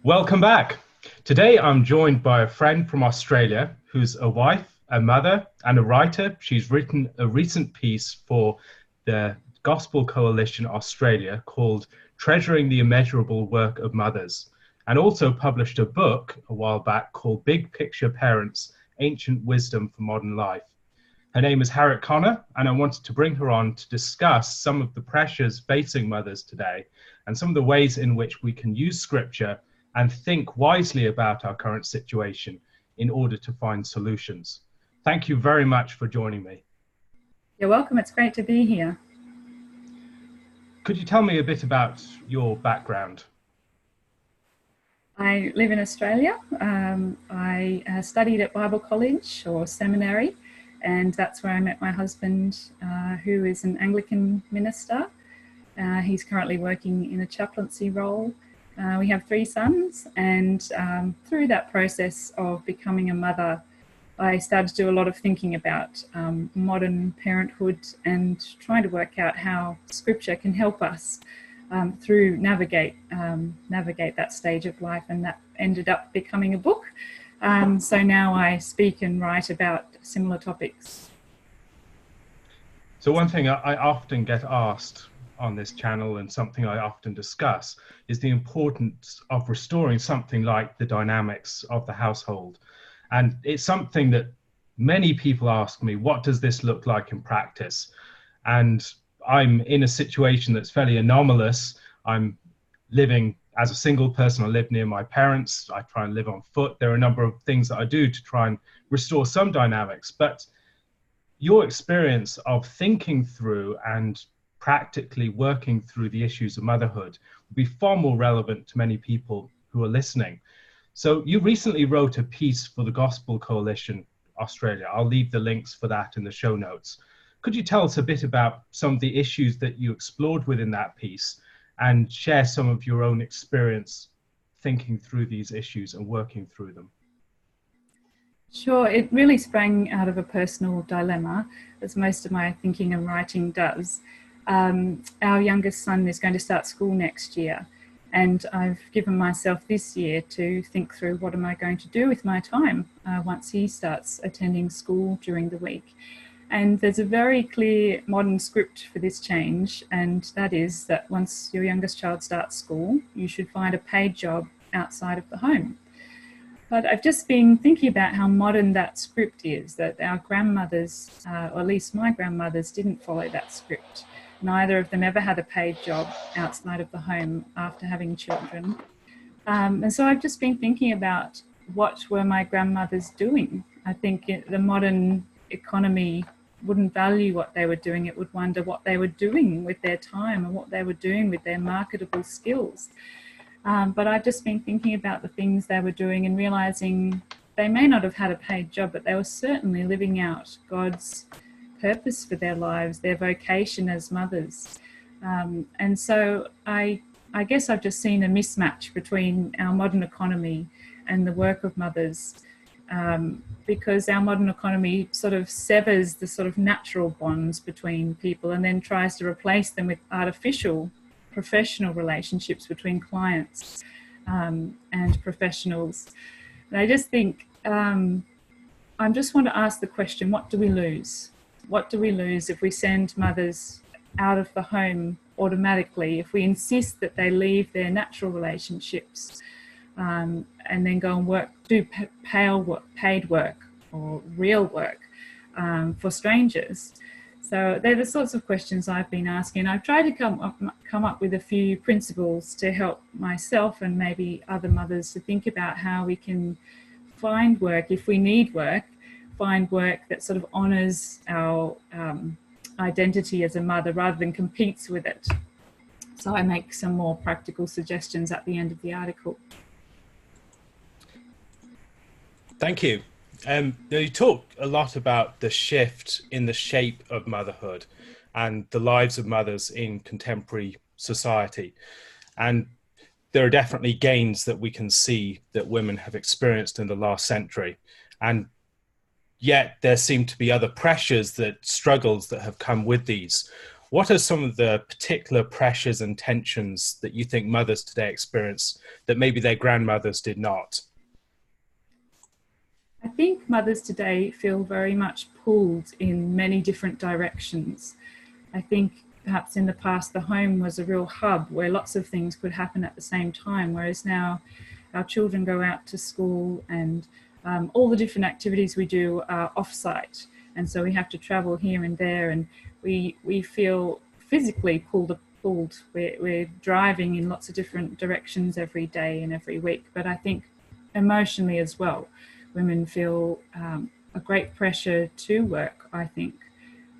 Welcome back. Today I'm joined by a friend from Australia who's a wife, a mother, and a writer. She's written a recent piece for the Gospel Coalition Australia called Treasuring the Immeasurable Work of Mothers, and also published a book a while back called Big Picture Parents, Ancient Wisdom for Modern Life. Her name is Harriet, and I wanted to bring her on to discuss some of the pressures facing mothers today and some of the ways in which we can use scripture and think wisely about our current situation in order to find solutions. Thank you very much for joining me. You're welcome. It's great to be here. Could you tell me a bit about your background? I live in Australia. I studied at Bible college or seminary, and that's where I met my husband, who is an Anglican minister. He's currently working in a chaplaincy role. We have 3 sons, and through that process of becoming a mother, I started to do a lot of thinking about modern parenthood and trying to work out how scripture can help us through navigate that stage of life, and that ended up becoming a book. So now I speak and write about similar topics. So one thing I often get asked on this channel, and something I often discuss, is the importance of restoring something like the dynamics of the household. And it's something that many people ask me, what does this look like in practice? And I'm in a situation that's fairly anomalous. I'm living as a single person. I live near my parents. I try and live on foot. There are a number of things that I do to try and restore some dynamics. But your experience of thinking through and practically working through the issues of motherhood will be far more relevant to many people who are listening. So you recently wrote a piece for the Gospel Coalition Australia. I'll leave the links for that in the show notes. Could you tell us a bit about some of the issues that you explored within that piece and share some of your own experience thinking through these issues and working through them? Sure, it really sprang out of a personal dilemma, as most of my thinking and writing does. Our youngest son is going to start school next year, and I've given myself this year to think through what am I going to do with my time once he starts attending school during the week. And there's a very clear modern script for this change, and that is that once your youngest child starts school, you should find a paid job outside of the home. But I've just been thinking about how modern that script is, that our grandmothers, or at least my grandmothers, didn't follow that script. Neither of them ever had a paid job outside of the home after having children. And so I've just been thinking about what were my grandmothers doing. I think the modern economy wouldn't value what they were doing. It would wonder what they were doing with their time and what they were doing with their marketable skills. But I've just been thinking about the things they were doing and realizing they may not have had a paid job, but they were certainly living out God's purpose for their lives, their vocation as mothers. And so I guess I've just seen a mismatch between our modern economy and the work of mothers, because our modern economy sort of severs the sort of natural bonds between people and then tries to replace them with artificial professional relationships between clients and professionals. And I just think I just want to ask the question, what do we lose? What do we lose if we send mothers out of the home automatically, if we insist that they leave their natural relationships and then go and work, do paid work or real work for strangers? So they're the sorts of questions I've been asking. I've tried to come up with a few principles to help myself and maybe other mothers to think about how we can find work, if we need work, find work that sort of honours our identity as a mother rather than competes with it. So I make some more practical suggestions at the end of the article. Thank you. You talk a lot about the shift in the shape of motherhood and the lives of mothers in contemporary society. And there are definitely gains that we can see that women have experienced in the last century. And yet there seem to be other pressures, struggles that have come with these. what are some of the particular pressures and tensions that you think mothers today experience that maybe their grandmothers did not? I think mothers today feel very much pulled in many different directions. I think perhaps in the past the home was a real hub where lots of things could happen at the same time, whereas now our children go out to school and all the different activities we do are off-site, and so we have to travel here and there, and we feel physically pulled. We're driving in lots of different directions every day and every week, but I think emotionally as well, women feel a great pressure to work, I think.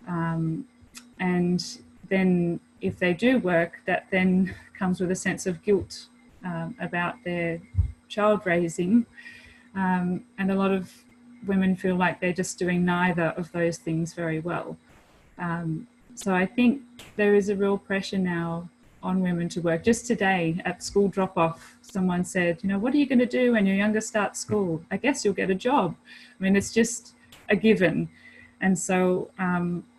And then if they do work, that then comes with a sense of guilt about their child raising. And a lot of women feel like they're just doing neither of those things very well. So I think there is a real pressure now on women to work. Just today at school drop-off, someone said, you know, what are you going to do when your youngest starts school? I guess you'll get a job. I mean, it's just a given. And so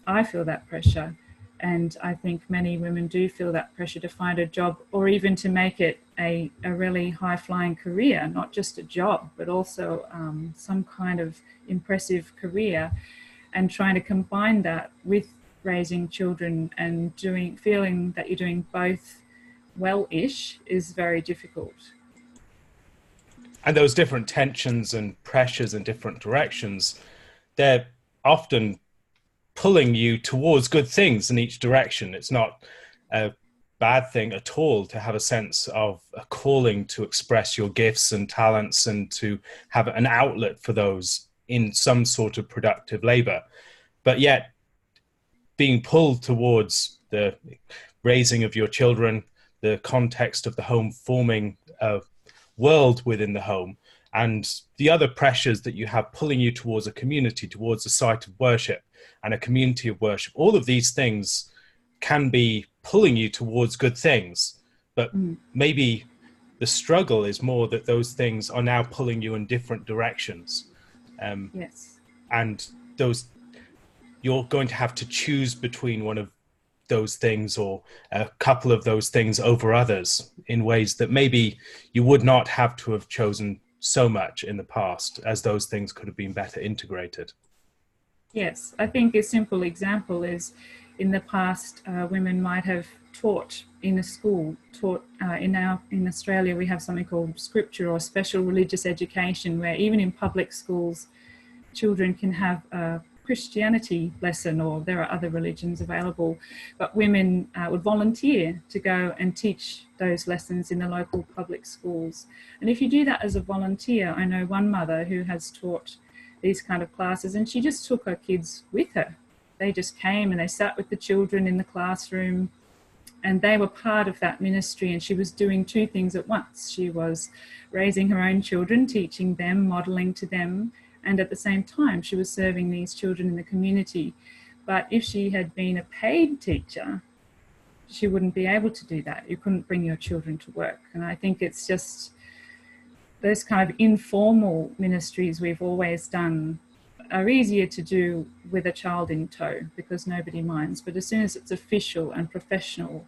I feel that pressure. And I think many women do feel that pressure to find a job, or even to make it a really high-flying career, not just a job, but also some kind of impressive career, and trying to combine that with raising children and feeling that you're doing both well-ish is very difficult. And those different tensions and pressures in different directions, they're often pulling you towards good things in each direction. It's not a bad thing at all to have a sense of a calling to express your gifts and talents and to have an outlet for those in some sort of productive labor. But yet, being pulled towards the raising of your children, the context of the home, forming a world within the home, and the other pressures that you have pulling you towards a community, towards a site of worship and a community of worship. All of these things can be pulling you towards good things, but maybe the struggle is more that those things are now pulling you in different directions. Yes. And you're going to have to choose between one of those things or a couple of those things over others in ways that maybe you would not have to have chosen so much in the past, as those things could have been better integrated. Yes, I think a simple example is in the past, women might have taught in a school, in Australia we have something called scripture or special religious education, where even in public schools children can have a Christianity lesson, or there are other religions available, but women would volunteer to go and teach those lessons in the local public schools. And if you do that as a volunteer, I know one mother who has taught these kind of classes, and she just took her kids with her. They just came and they sat with the children in the classroom, and they were part of that ministry, and she was doing two things at once. She was raising her own children, teaching them, modeling to them, and at the same time she was serving these children in the community. But if she had been a paid teacher, she wouldn't be able to do that. You couldn't bring your children to work. And I think it's just those kind of informal ministries we've always done are easier to do with a child in tow because nobody minds. But as soon as it's official and professional,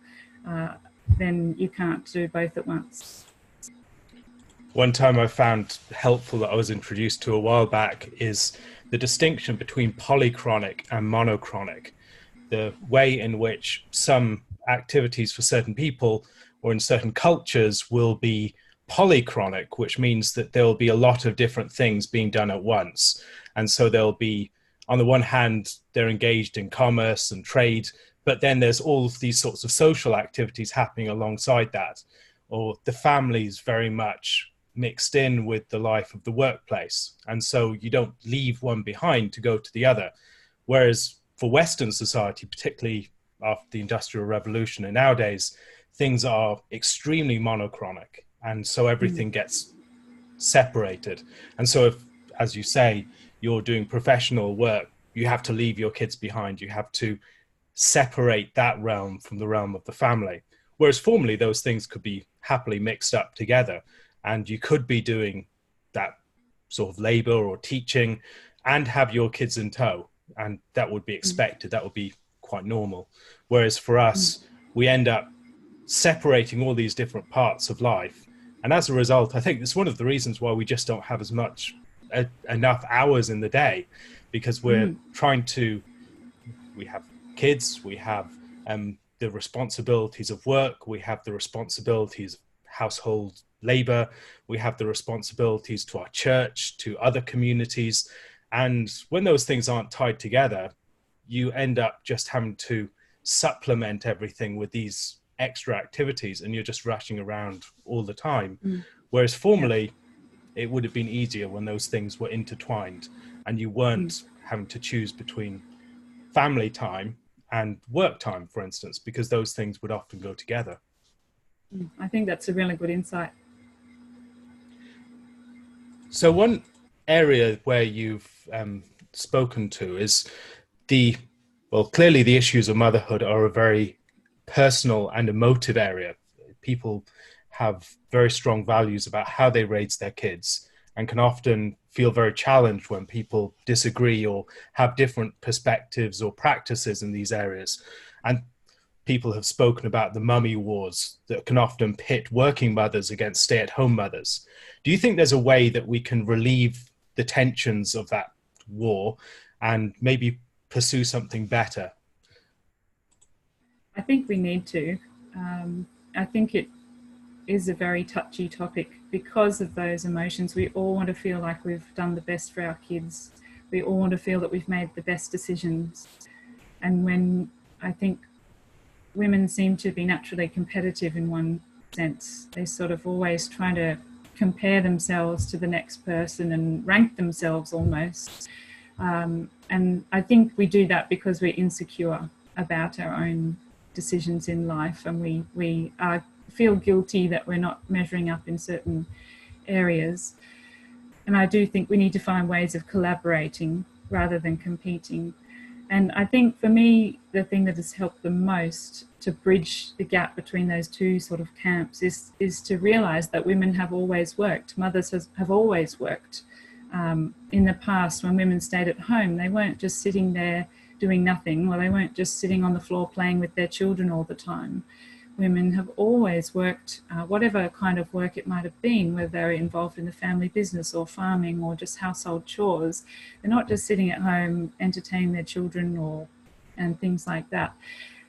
then you can't do both at once. One term I found helpful that I was introduced to a while back is the distinction between polychronic and monochronic. The way in which some activities for certain people or in certain cultures will be polychronic, which means that there'll be a lot of different things being done at once. And so there'll be, on the one hand, they're engaged in commerce and trade, but then there's all of these sorts of social activities happening alongside that. Or the family's very much mixed in with the life of the workplace. And so you don't leave one behind to go to the other. Whereas for Western society, particularly after the Industrial Revolution and nowadays, things are extremely monochronic. And so everything gets separated. And so if, as you say, you're doing professional work, you have to leave your kids behind. You have to separate that realm from the realm of the family. Whereas formerly those things could be happily mixed up together. And you could be doing that sort of labor or teaching and have your kids in tow. And that would be expected. That would be quite normal. Whereas for us, we end up separating all these different parts of life. And as a result, I think it's one of the reasons why we just don't have as much enough hours in the day, because we're trying to, we have kids, we have the responsibilities of work, we have the responsibilities of household labor, we have the responsibilities to our church, to other communities. And when those things aren't tied together, you end up just having to supplement everything with these extra activities, and you're just rushing around all the time. Whereas formerly, it would have been easier when those things were intertwined and you weren't having to choose between family time and work time, for instance, because those things would often go together. I think that's a really good insight. So one area where you've spoken to is clearly the issues of motherhood are a very personal and emotive area. People have very strong values about how they raise their kids and can often feel very challenged when people disagree or have different perspectives or practices in these areas. And people have spoken about the mummy wars that can often pit working mothers against stay-at-home mothers. Do you think there's a way that we can relieve the tensions of that war and maybe pursue something better? I think we need to. I think it is a very touchy topic because of those emotions. We all want to feel like we've done the best for our kids. We all want to feel that we've made the best decisions. And when I think women seem to be naturally competitive in one sense, they're sort of always trying to compare themselves to the next person and rank themselves almost. And I think we do that because we're insecure about our own decisions in life, and we feel guilty that we're not measuring up in certain areas. And I do think we need to find ways of collaborating rather than competing. And I think for me, the thing that has helped the most to bridge the gap between those two sort of camps is to realise that women have always worked. Mothers have always worked. In the past, when women stayed at home, they weren't just sitting there doing nothing, or they weren't just sitting on the floor playing with their children all the time. Women have always worked, whatever kind of work it might have been, whether they're involved in the family business or farming or just household chores. They're not just sitting at home entertaining their children and things like that.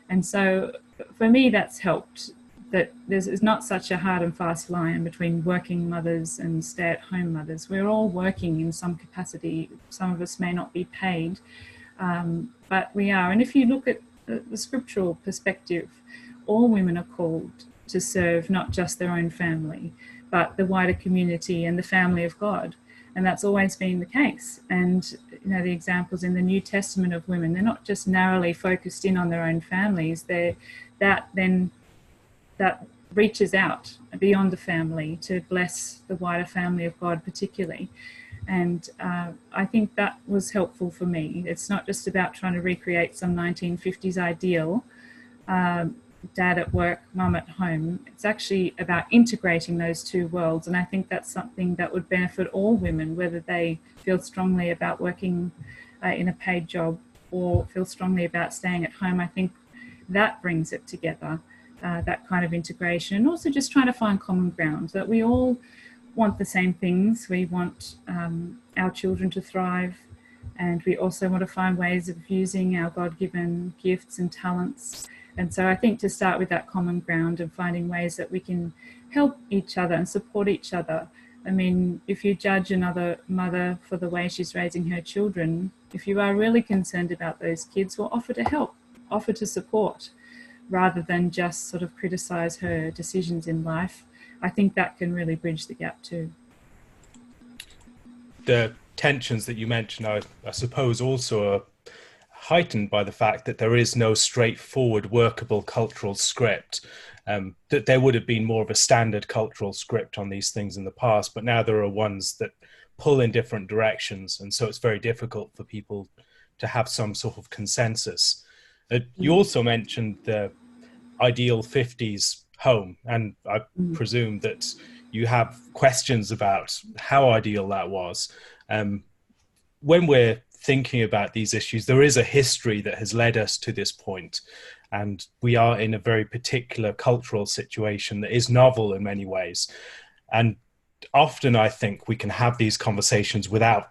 And so for me, that's helped, that there's not such a hard and fast line between working mothers and stay-at-home mothers. We're all working in some capacity. Some of us may not be paid, but we are. And if you look at the scriptural perspective, all women are called to serve not just their own family, but the wider community and the family of God. And that's always been the case. And you know, the examples in the New Testament of women, they're not just narrowly focused in on their own families. That reaches out beyond the family to bless the wider family of God particularly. And I think that was helpful for me. It's not just about trying to recreate some 1950s ideal, dad at work, mum at home. It's actually about integrating those two worlds. And I think that's something that would benefit all women, whether they feel strongly about working in a paid job or feel strongly about staying at home. I think that brings it together, that kind of integration. And also just trying to find common ground, that we all want the same things. We want our children to thrive, and we also want to find ways of using our God-given gifts and talents. And so I think to start with that common ground and finding ways that we can help each other and support each other. I mean, if you judge another mother for the way she's raising her children, if you are really concerned about those kids, well, offer to help, offer to support, rather than just sort of criticise her decisions in life. I think that can really bridge the gap too. The tensions that you mentioned, I suppose, also are heightened by the fact that there is no straightforward workable cultural script. That there would have been more of a standard cultural script on these things in the past, but now there are ones that pull in different directions, and so it's very difficult for people to have some sort of consensus. You also mentioned the ideal 50s home, and I presume that you have questions about how ideal that was. When we're thinking about these issues, there is a history that has led us to this point, and we are in a very particular cultural situation that is novel in many ways. And often I think we can have these conversations without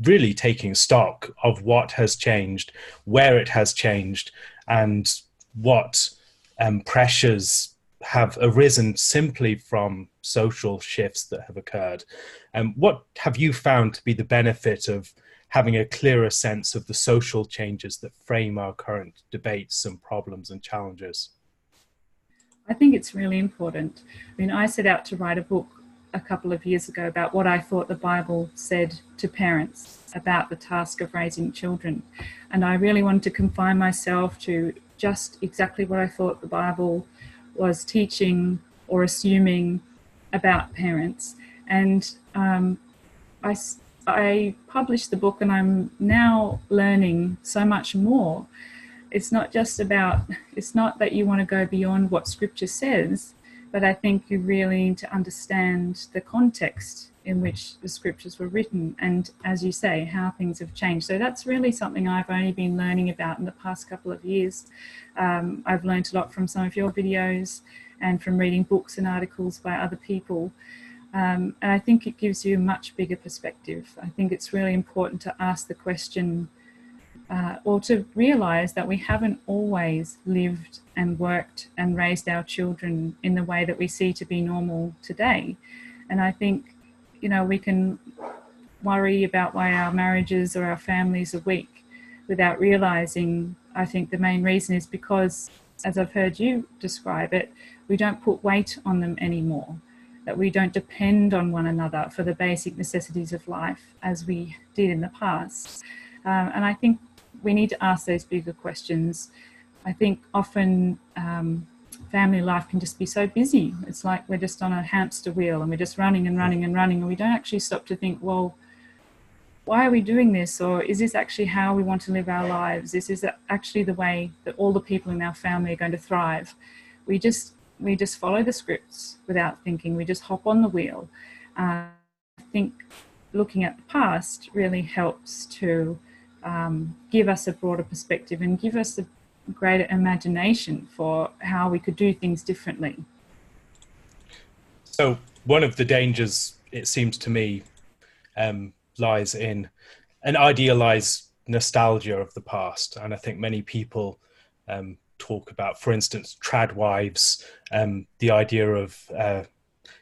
really taking stock of what has changed, where it has changed, and what pressures have arisen simply from social shifts that have occurred. What have you found to be the benefit of having a clearer sense of the social changes that frame our current debates and problems and challenges? I think it's really important. I mean, I set out to write a book a couple of years ago about what I thought the Bible said to parents about the task of raising children. And I really wanted to confine myself to just exactly what I thought the Bible was teaching or assuming about parents. And I published the book, and I'm now learning so much more. It's not that you want to go beyond what Scripture says, but I think you really need to understand the context in which the Scriptures were written, and, as you say, how things have changed. So that's really something I've only been learning about in the past couple of years. I've learned a lot from some of your videos and from reading books and articles by other people. And I think it gives you a much bigger perspective. I think it's really important to ask the question, or to realise that we haven't always lived and worked and raised our children in the way that we see to be normal today. And I think, we can worry about why our marriages or our families are weak without realising, I think the main reason is because, as I've heard you describe it, we don't put weight on them anymore, that we don't depend on one another for the basic necessities of life as we did in the past. And I think we need to ask those bigger questions. I think often family life can just be so busy. It's like we're just on a hamster wheel and we're just running and running and running, and we don't actually stop to think, well, why are we doing this? Or is this actually how we want to live our lives? Is this actually the way that all the people in our family are going to thrive? We just follow the scripts without thinking. We just hop on the wheel. I think looking at the past really helps to give us a broader perspective and give us a greater imagination for how we could do things differently. So one of the dangers, it seems to me, lies in an idealized nostalgia of the past. And I think many people talk about, for instance, trad wives, the idea of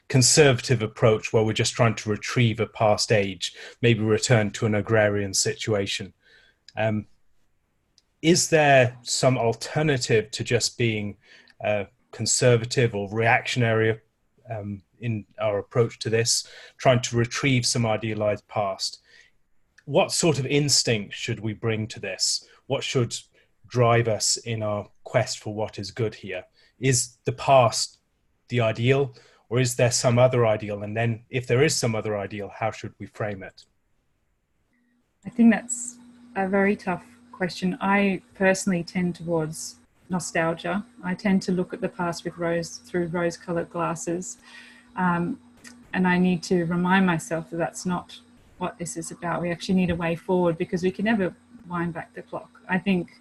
conservative approach where we're just trying to retrieve a past age, maybe return to an agrarian situation. Is there some alternative to just being conservative or reactionary in our approach to this, trying to retrieve some idealized past? What sort of instinct should we bring to this? What should drive us in our quest for what is good here? Is the past the ideal, or is there some other ideal? And then if there is some other ideal, how should we frame it? I think that's a very tough question. I personally tend towards nostalgia. I tend to look at the past through rose-colored glasses, and I need to remind myself that that's not what this is about. We actually need a way forward, because we can never wind back the clock. I think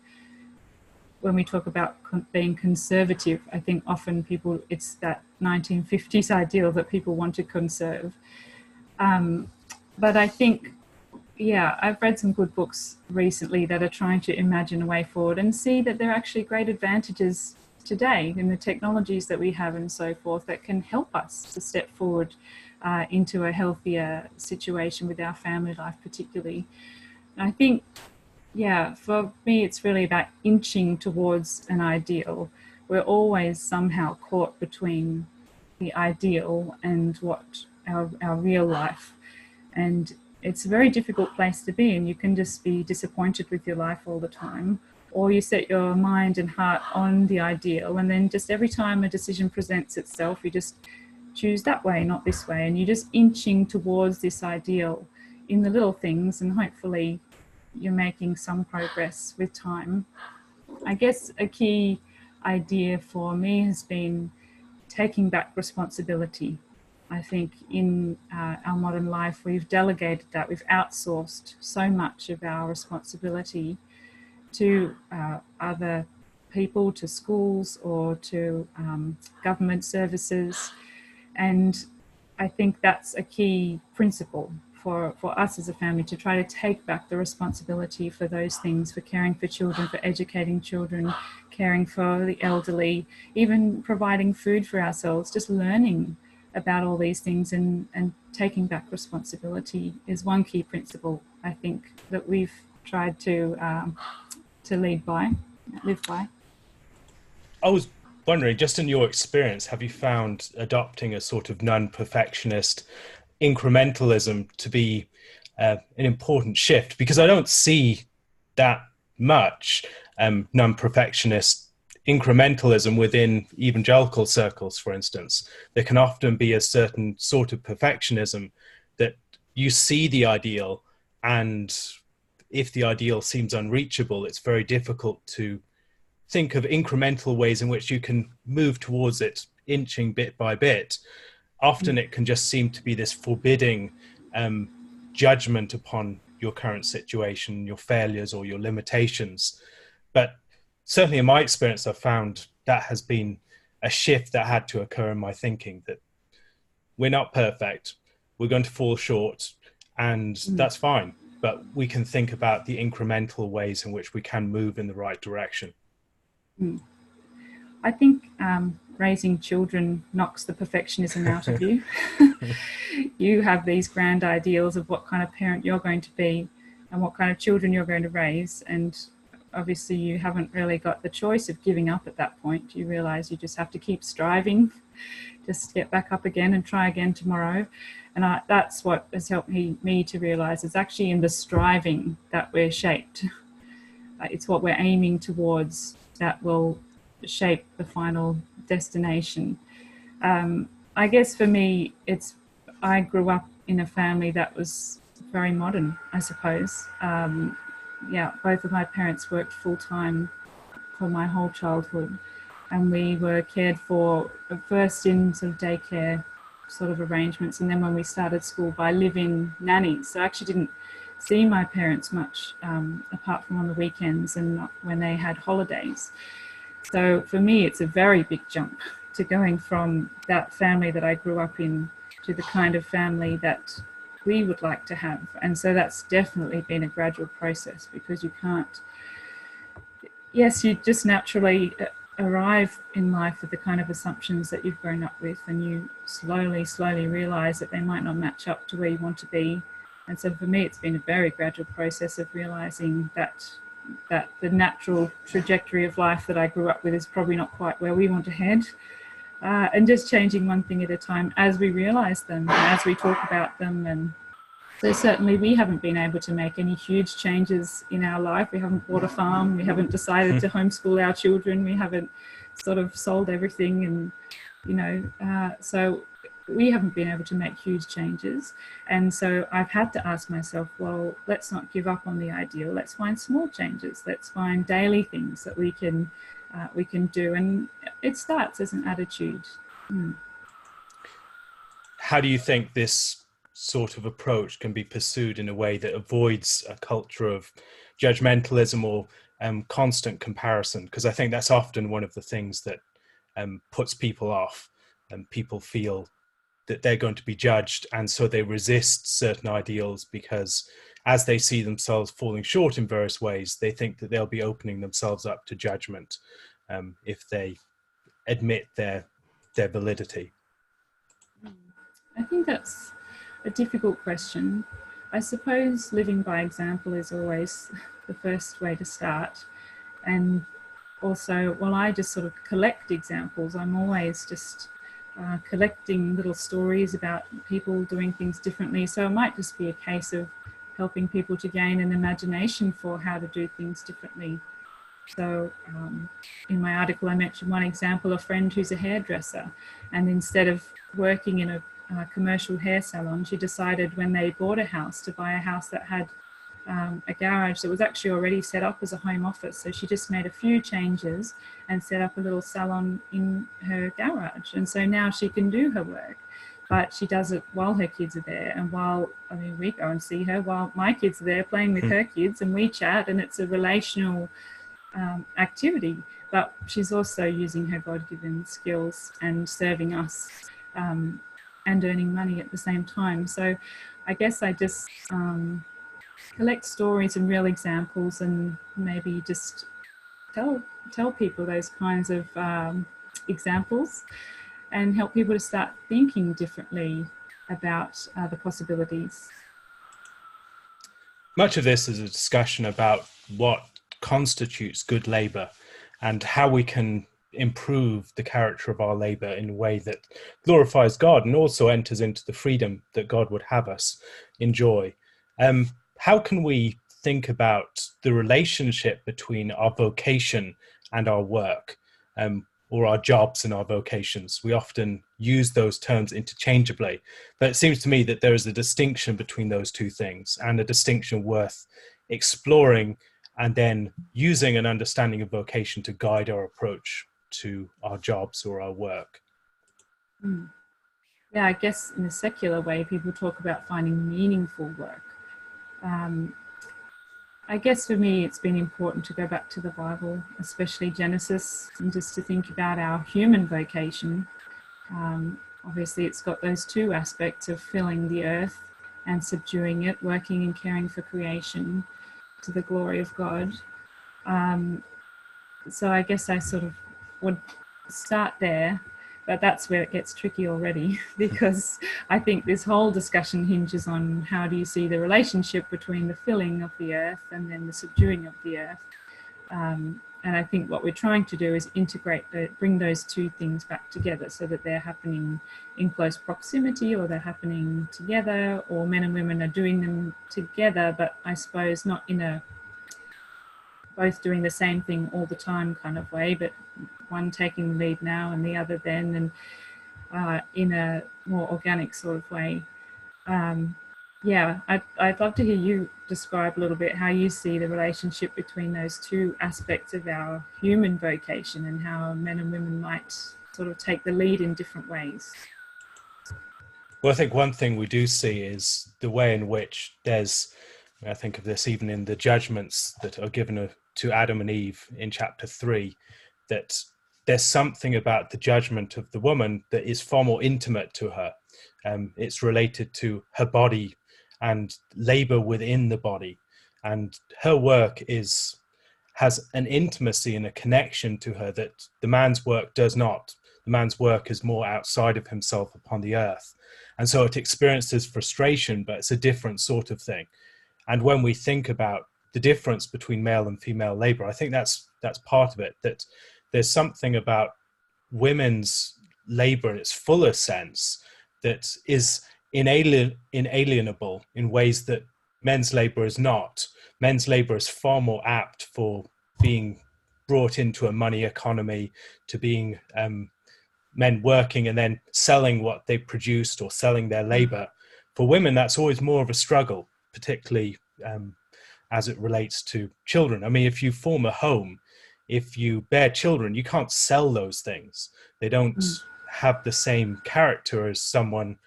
when we talk about being conservative, I think often it's that 1950s ideal that people want to conserve. But I think, I've read some good books recently that are trying to imagine a way forward and see that there are actually great advantages today in the technologies that we have and so forth that can help us to step forward into a healthier situation with our family life particularly. And I think, for me, it's really about inching towards an ideal. We're always somehow caught between the ideal and what our real life. And it's a very difficult place to be, and you can just be disappointed with your life all the time. Or you set your mind and heart on the ideal, and then just every time a decision presents itself, you just choose that way, not this way. And you're just inching towards this ideal in the little things, and hopefully you're making some progress with time. I guess a key idea for me has been taking back responsibility. I think in our modern life, we've delegated that, we've outsourced so much of our responsibility to other people, to schools, or to government services. And I think that's a key principle for us as a family, to try to take back the responsibility for those things, for caring for children, for educating children, caring for the elderly, even providing food for ourselves, just learning about all these things and taking back responsibility is one key principle, I think, that we've tried to live by. I was wondering, just in your experience, have you found adopting a sort of non-perfectionist incrementalism to be an important shift? Because I don't see that much non-perfectionist incrementalism within evangelical circles, for instance. There can often be a certain sort of perfectionism that you see the ideal, and if the ideal seems unreachable, it's very difficult to think of incremental ways in which you can move towards it, inching bit by bit. Often it can just seem to be this forbidding judgment upon your current situation, your failures or your limitations. But certainly in my experience, I've found that has been a shift that had to occur in my thinking, that we're not perfect, we're going to fall short, and that's fine. But we can think about the incremental ways in which we can move in the right direction. I think raising children knocks the perfectionism out of you. You have these grand ideals of what kind of parent you're going to be and what kind of children you're going to raise, and obviously you haven't really got the choice of giving up at that point. You realize you just have to keep striving, just get back up again and try again tomorrow. And that's what has helped me to realize it's actually in the striving that we're shaped. It's what we're aiming towards that will shape the final destination. I guess for me, I grew up in a family that was very modern, I suppose. Both of my parents worked full-time for my whole childhood, and we were cared for first in sort of daycare sort of arrangements, and then when we started school by live-in nannies. So I actually didn't see my parents much apart from on the weekends and not when they had holidays. So for me, it's a very big jump to going from that family that I grew up in to the kind of family that we would like to have. And so that's definitely been a gradual process, because you can't, yes, you just naturally arrive in life with the kind of assumptions that you've grown up with, and you slowly realize that they might not match up to where you want to be. And so for me, it's been a very gradual process of realizing that the natural trajectory of life that I grew up with is probably not quite where we want to head. And just changing one thing at a time as we realize them, as we talk about them. And so certainly we haven't been able to make any huge changes in our life. We haven't bought a farm. We haven't decided to homeschool our children. We haven't sort of sold everything. And, so we haven't been able to make huge changes. And so I've had to ask myself, well, let's not give up on the ideal. Let's find small changes. Let's find daily things that we can do. And it starts as an attitude. How do you think this sort of approach can be pursued in a way that avoids a culture of judgmentalism or constant comparison? Because I think that's often one of the things that puts people off, and people feel that they're going to be judged, and so they resist certain ideals because as they see themselves falling short in various ways, they think that they'll be opening themselves up to judgment if they admit their validity. I think that's a difficult question. I suppose living by example is always the first way to start. And also, while I just sort of collect examples, I'm always just collecting little stories about people doing things differently. So it might just be a case of helping people to gain an imagination for how to do things differently. So in my article, I mentioned one example, a friend who's a hairdresser, and instead of working in a commercial hair salon, she decided when they bought a house to buy a house that had a garage that was actually already set up as a home office. So she just made a few changes and set up a little salon in her garage. And so now she can do her work. but she does it while her kids are there, and while, I mean, we go and see her while my kids are there playing with her kids, and we chat, and it's a relational activity. But she's also using her God-given skills and serving us, and earning money at the same time. So I guess I just collect stories and real examples, and maybe just tell people those kinds of examples, and help people to start thinking differently about the possibilities. Much of this is a discussion about what constitutes good labour and how we can improve the character of our labour in a way that glorifies God and also enters into the freedom that God would have us enjoy. How can we think about the relationship between our vocation and our work, or our jobs and our vocations? We often use those terms interchangeably, but it seems to me that there is a distinction between those two things, and a distinction worth exploring, and then using an understanding of vocation to guide our approach to our jobs or our work. Yeah, I guess in a secular way, people talk about finding meaningful work. I guess for me, it's been important to go back to the Bible, especially Genesis, and just to think about our human vocation. Obviously, it's got those two aspects of filling the earth and subduing it, working and caring for creation to the glory of God. So I guess I sort of would start there, but that's where it gets tricky already, because I think this whole discussion hinges on how do you see the relationship between the filling of the earth and then the subduing of the earth. And I think what we're trying to do is bring those two things back together, so that they're happening in close proximity, or they're happening together, or men and women are doing them together, but I suppose not in a both doing the same thing all the time kind of way, but one taking the lead now and the other then, and in a more organic sort of way. Yeah, I'd love to hear you describe a little bit how you see the relationship between those two aspects of our human vocation, and how men and women might sort of take the lead in different ways. Well, I think one thing we do see is the way in which I think of this even in the judgments that are given to Adam and Eve in chapter 3, that there's something about the judgment of the woman that is far more intimate to her. It's related to her body and labor within the body, and her work has an intimacy and a connection to her that the man's work does not. The man's work is more outside of himself upon the earth, and so it experiences frustration, but it's a different sort of thing. And when we think about the difference between male and female labor, I think that's part of it, that there's something about women's labor in its fuller sense that is inalienable in ways that men's labor is not. Men's labor is far more apt for being brought into a money economy, to being men working and then selling what they produced or selling their labor. For women, that's always more of a struggle, particularly as it relates to children. I mean, if you form a home, if you bear children, you can't sell those things. They don't have the same character as someone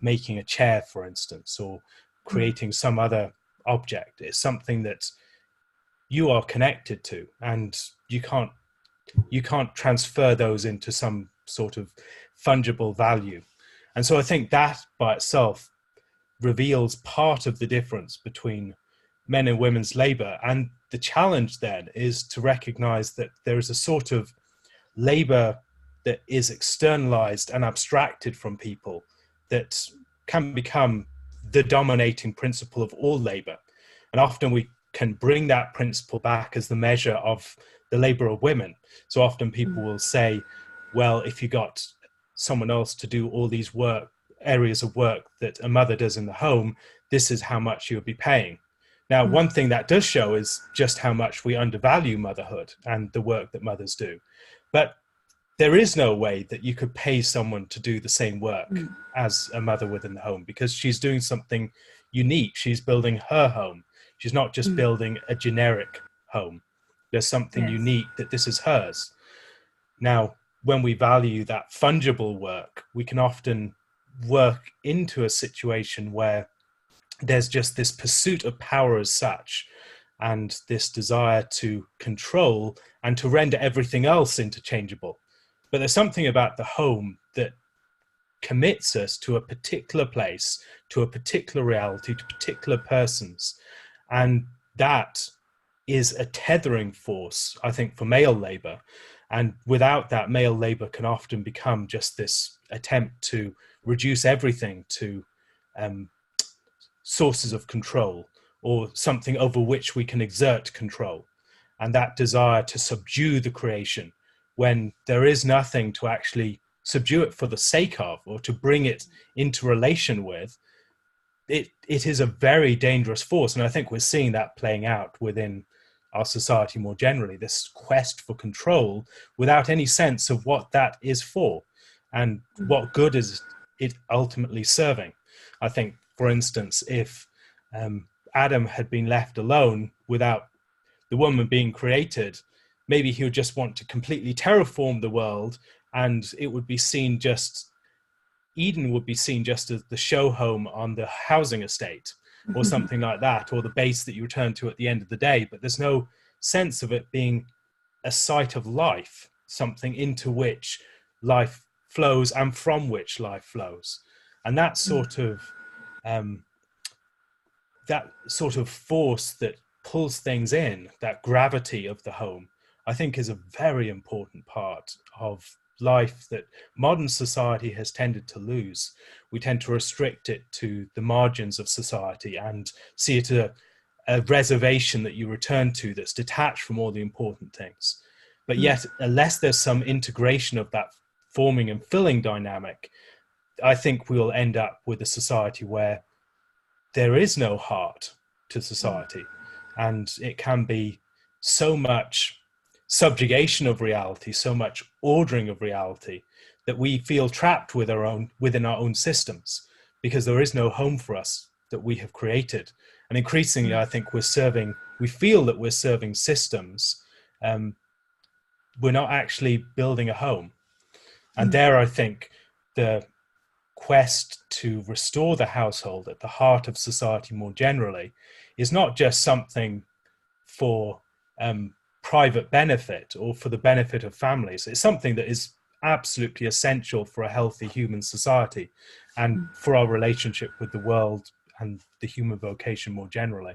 making a chair, for instance, or creating some other object. It's something that you are connected to, and you can't transfer those into some sort of fungible value. And so I think that by itself reveals part of the difference between men and women's labor. And the challenge then is to recognize that there is a sort of labor that is externalized and abstracted from people that can become the dominating principle of all labor. And often we can bring that principle back as the measure of the labor of women. So often people will say, well, if you got someone else to do all these areas of work that a mother does in the home, this is how much you'll be paying. Now, one thing that does show is just how much we undervalue motherhood and the work that mothers do. But there is no way that you could pay someone to do the same work as a mother within the home, because she's doing something unique. She's building her home. She's not just building a generic home. There's something unique that this is hers. Now, when we value that fungible work, we can often work into a situation where there's just this pursuit of power as such, and this desire to control and to render everything else interchangeable. But there's something about the home that commits us to a particular place, to a particular reality, to particular persons. And that is a tethering force, I think, for male labor. And without that, male labor can often become just this attempt to reduce everything to sources of control, or something over which we can exert control. And that desire to subdue the creation when there is nothing to actually subdue it for the sake of, or to bring it into relation with, it is a very dangerous force. And I think we're seeing that playing out within our society more generally, this quest for control without any sense of what that is for and what good is it ultimately serving. I think, for instance, if Adam had been left alone without the woman being created, maybe he would just want to completely terraform the world, and it would be seen just, Eden would be seen just as the show home on the housing estate or something like that, or the base that you return to at the end of the day. But there's no sense of it being a site of life, something into which life flows and from which life flows. And that sort of force that pulls things in, that gravity of the home, I think is a very important part of life that modern society has tended to lose. We tend to restrict it to the margins of society and see it as a reservation that you return to that's detached from all the important things. But yet, unless there's some integration of that forming and filling dynamic, I think we'll end up with a society where there is no heart to society, and it can be so much subjugation of reality, so much ordering of reality, that we feel trapped within our own systems, because there is no home for us that we have created. And increasingly, I think we feel that we're serving systems. We're not actually building a home. And there, I think the quest to restore the household at the heart of society more generally is not just something for private benefit or for the benefit of families. It's something that is absolutely essential for a healthy human society and for our relationship with the world and the human vocation more generally.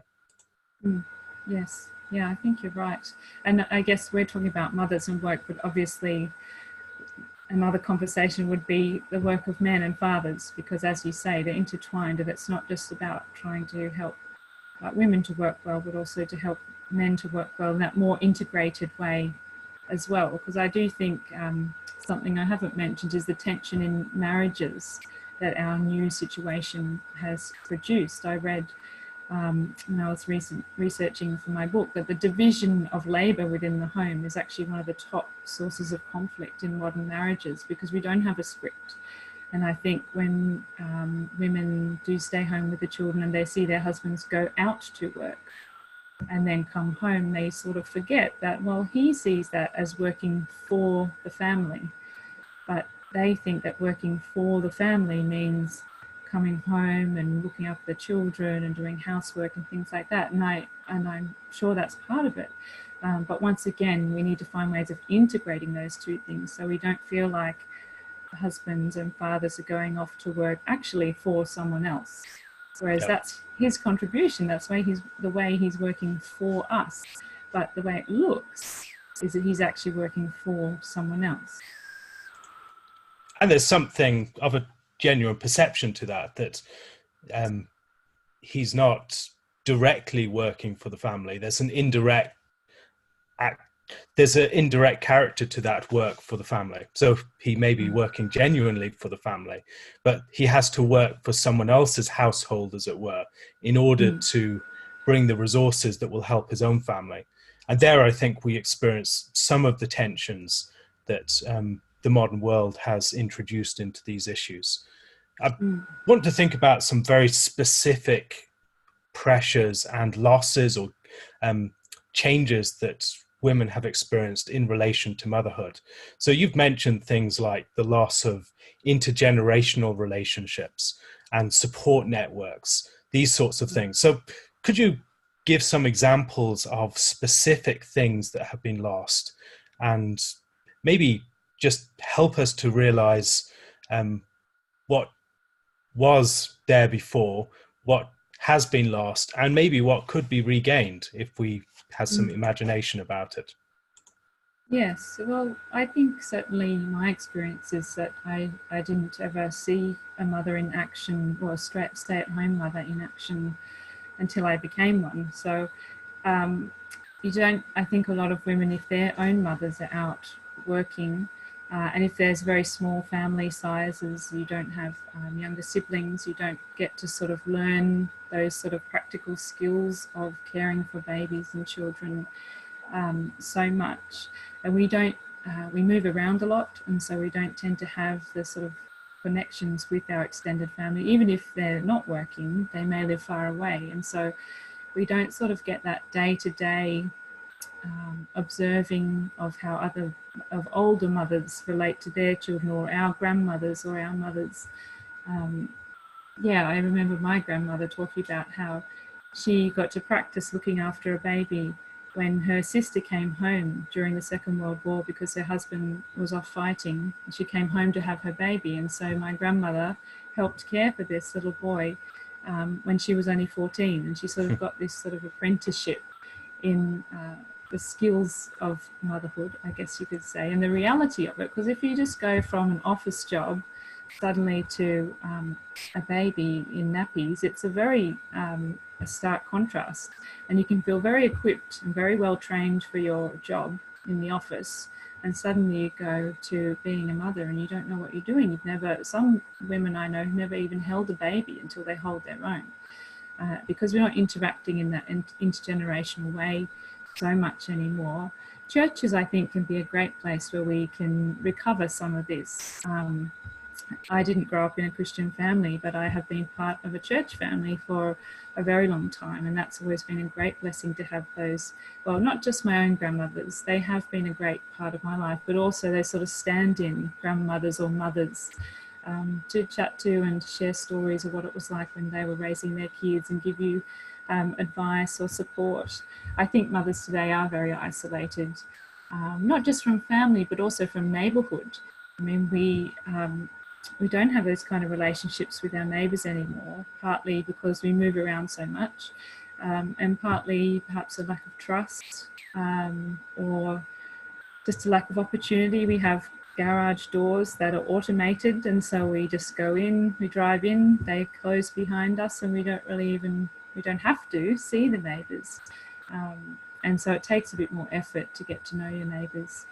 Yes, yeah, I think you're right. And I guess we're talking about mothers and work, but obviously another conversation would be the work of men and fathers, because as you say, they're intertwined, and it's not just about trying to help women to work well, but also to help men to work well in that more integrated way as well. Because I do think something I haven't mentioned is the tension in marriages that our new situation has produced. I read when I was researching for my book that the division of labour within the home is actually one of the top sources of conflict in modern marriages, because we don't have a script. And I think when women do stay home with the children and they see their husbands go out to work and then come home, they sort of forget that, well, he sees that as working for the family, but they think that working for the family means coming home and looking after the children and doing housework and things like that. And I'm sure that's part of it. But once again, we need to find ways of integrating those two things, so we don't feel like husbands and fathers are going off to work actually for someone else, whereas that's his contribution, that's the way he's working for us, but the way it looks is that he's actually working for someone else. And there's something of a genuine perception to that he's not directly working for the family. There's an indirect character to that work for the family. So he may be working genuinely for the family, but he has to work for someone else's household, as it were, in order to bring the resources that will help his own family. And there, I think we experience some of the tensions that the modern world has introduced into these issues. I want to think about some very specific pressures and losses or changes that women have experienced in relation to motherhood. So you've mentioned things like the loss of intergenerational relationships and support networks, these sorts of things. So could you give some examples of specific things that have been lost, and maybe just help us to realize what was there before, what has been lost, and maybe what could be regained if we had some imagination about it? Yes, well, I think certainly my experience is that I didn't ever see a mother in action, or a stay-at-home mother in action, until I became one. So you don't, I think a lot of women, if their own mothers are out working, and if there's very small family sizes, you don't have younger siblings, you don't get to sort of learn those sort of practical skills of caring for babies and children so much. And we don't, we move around a lot, and so we don't tend to have the sort of connections with our extended family. Even if they're not working, they may live far away, and so we don't sort of get that day-to-day observing of how older mothers relate to their children, or our grandmothers or our mothers. I remember my grandmother talking about how she got to practice looking after a baby when her sister came home during the Second World War, because her husband was off fighting. She came home to have her baby, and so my grandmother helped care for this little boy when she was only 14, and she sort of got this sort of apprenticeship in the skills of motherhood, I guess you could say, and the reality of it. Because if you just go from an office job suddenly to a baby in nappies, it's a very a stark contrast, and you can feel very equipped and very well trained for your job in the office, and suddenly you go to being a mother and you don't know what you're doing. Some women I know never even held a baby until they hold their own, because we're not interacting in that intergenerational way so much anymore. Churches, I think, can be a great place where we can recover some of this. I didn't grow up in a Christian family, but I have been part of a church family for a very long time, and that's always been a great blessing to have those, well, not just my own grandmothers, they have been a great part of my life, but also those sort of stand-in grandmothers or mothers to chat to and share stories of what it was like when they were raising their kids, and give you advice or support. I think mothers today are very isolated, not just from family, but also from neighbourhood. I mean, we don't have those kind of relationships with our neighbours anymore, partly because we move around so much, and partly perhaps a lack of trust, or just a lack of opportunity. We have garage doors that are automated, and so we just go in, we drive in, they close behind us, and we don't have to see the neighbours. And so it takes a bit more effort to get to know your neighbours.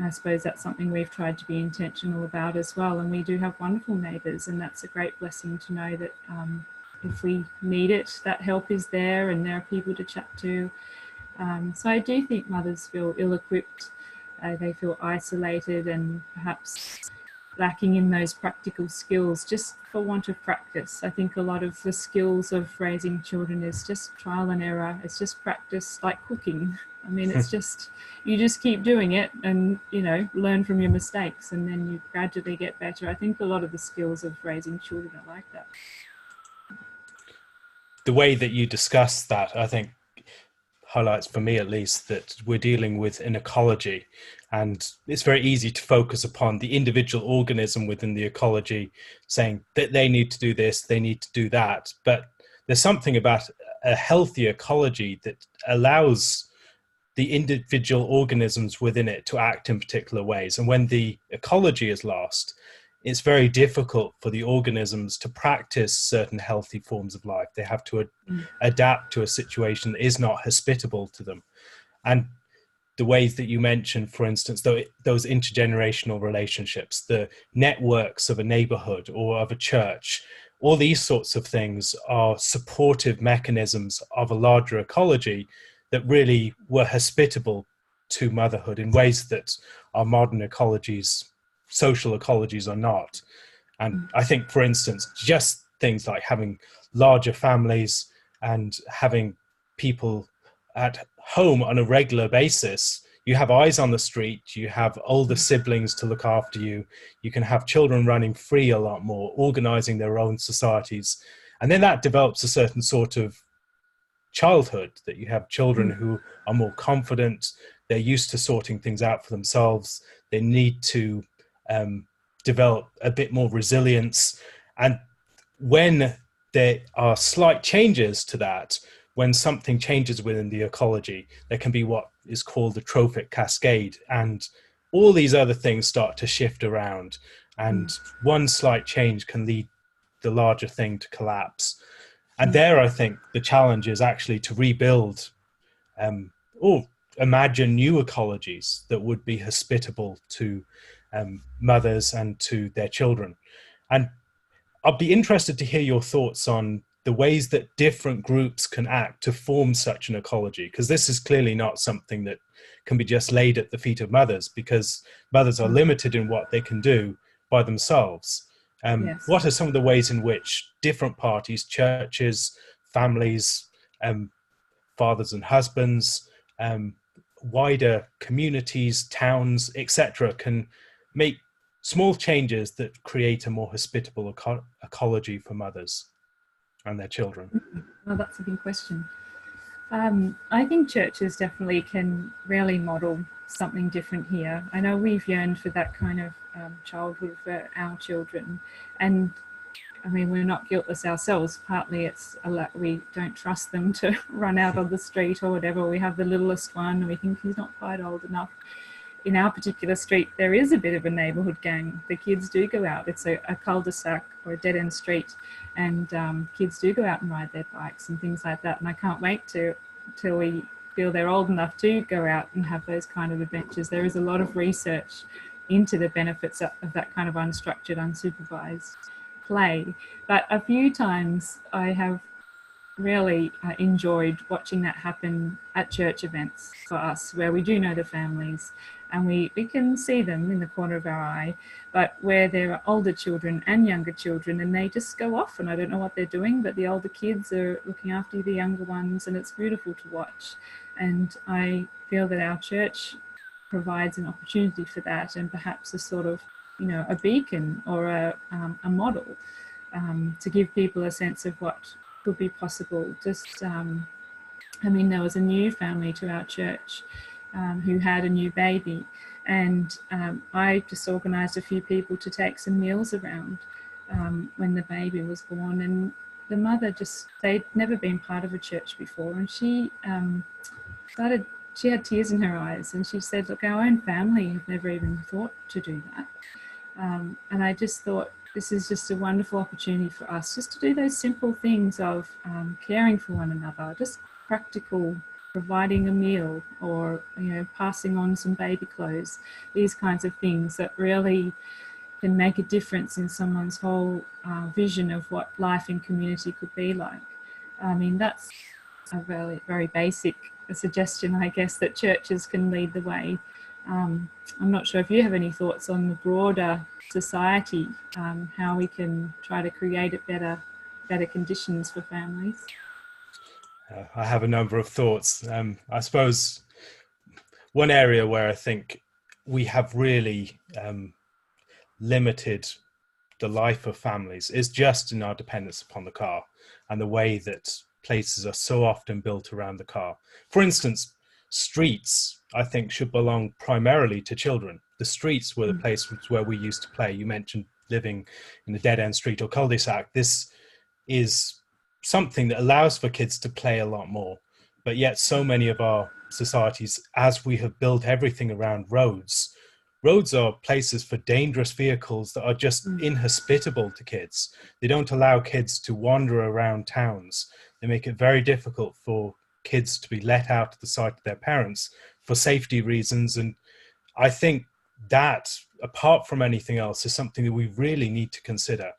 I suppose that's something we've tried to be intentional about as well. And we do have wonderful neighbours, and that's a great blessing to know that if we need it, that help is there, and there are people to chat to. So I do think mothers feel ill-equipped. They feel isolated and perhaps lacking in those practical skills, just for want of practice. I think a lot of the skills of raising children is just trial and error. It's just practice, like cooking. I mean, it's just, you just keep doing it and, learn from your mistakes, and then you gradually get better. I think a lot of the skills of raising children are like that. The way that you discuss that, I think, highlights, for me at least, that we're dealing with an ecology, and it's very easy to focus upon the individual organism within the ecology, saying that they need to do this, they need to do that. But there's something about a healthy ecology that allows the individual organisms within it to act in particular ways. And when the ecology is lost, it's very difficult for the organisms to practice certain healthy forms of life. They have to adapt to a situation that is not hospitable to them. And the ways that you mentioned, for instance, those intergenerational relationships, the networks of a neighborhood or of a church, all these sorts of things are supportive mechanisms of a larger ecology that really were hospitable to motherhood in ways that our modern ecologies, social ecologies, are not. And I think, for instance, just things like having larger families and having people at home on a regular basis, you have eyes on the street, you have older siblings to look after you, you can have children running free a lot more, organizing their own societies. And then that develops a certain sort of childhood, that you have children who are more confident, they're used to sorting things out for themselves, they need to develop a bit more resilience. And when there are slight changes to that, when something changes within the ecology, there can be what is called the trophic cascade, and all these other things start to shift around, and one slight change can lead the larger thing to collapse. And there, I think the challenge is actually to rebuild or imagine new ecologies that would be hospitable to mothers and to their children. And I'd be interested to hear your thoughts on the ways that different groups can act to form such an ecology, because this is clearly not something that can be just laid at the feet of mothers, because mothers are limited in what they can do by themselves. Yes. What are some of the ways in which different parties, churches, families, fathers and husbands, wider communities, towns, etc., can make small changes that create a more hospitable ecology for mothers and their children? Well, that's a big question. I think churches definitely can really model something different here. I know we've yearned for that kind of childhood for our children, and I mean, we're not guiltless ourselves. Partly it's we don't trust them to run out on the street or whatever. We have the littlest one and we think he's not quite old enough. In our particular street, there is a bit of a neighbourhood gang. The kids do go out. It's a cul-de-sac or a dead-end street, and kids do go out and ride their bikes and things like that. And I can't wait till we feel they're old enough to go out and have those kind of adventures. There is a lot of research into the benefits of that kind of unstructured, unsupervised play. But a few times I have really enjoyed watching that happen at church events for us, where we do know the families and we can see them in the corner of our eye, but where there are older children and younger children and they just go off and I don't know what they're doing, but the older kids are looking after the younger ones, and it's beautiful to watch. And I feel that our church provides an opportunity for that, and perhaps a sort of, you know, a beacon or a model to give people a sense of what could be possible. Just, I mean, there was a new family to our church who had a new baby, and I just organised a few people to take some meals around when the baby was born, and the mother they'd never been part of a church before, and she had tears in her eyes, and she said, look, our own family have never even thought to do that. And I just thought, this is just a wonderful opportunity for us just to do those simple things of caring for one another, just practical, providing a meal, or, you know, passing on some baby clothes, these kinds of things that really can make a difference in someone's whole vision of what life in community could be like. I mean, that's a very, very basic suggestion, I guess, that churches can lead the way. I'm not sure if you have any thoughts on the broader society, how we can try to create better conditions for families. I have a number of thoughts. I suppose one area where I think we have really limited the life of families is just in our dependence upon the car and the way that places are so often built around the car. For instance, streets, I think, should belong primarily to children. The streets were the places where we used to play. You mentioned living in a dead-end street or cul-de-sac. This is something that allows for kids to play a lot more. But yet so many of our societies, as we have built everything around roads are places for dangerous vehicles that are just inhospitable to kids. They don't allow kids to wander around towns. They make it very difficult for kids to be let out of the sight of their parents for safety reasons. And I think that, apart from anything else, is something that we really need to consider.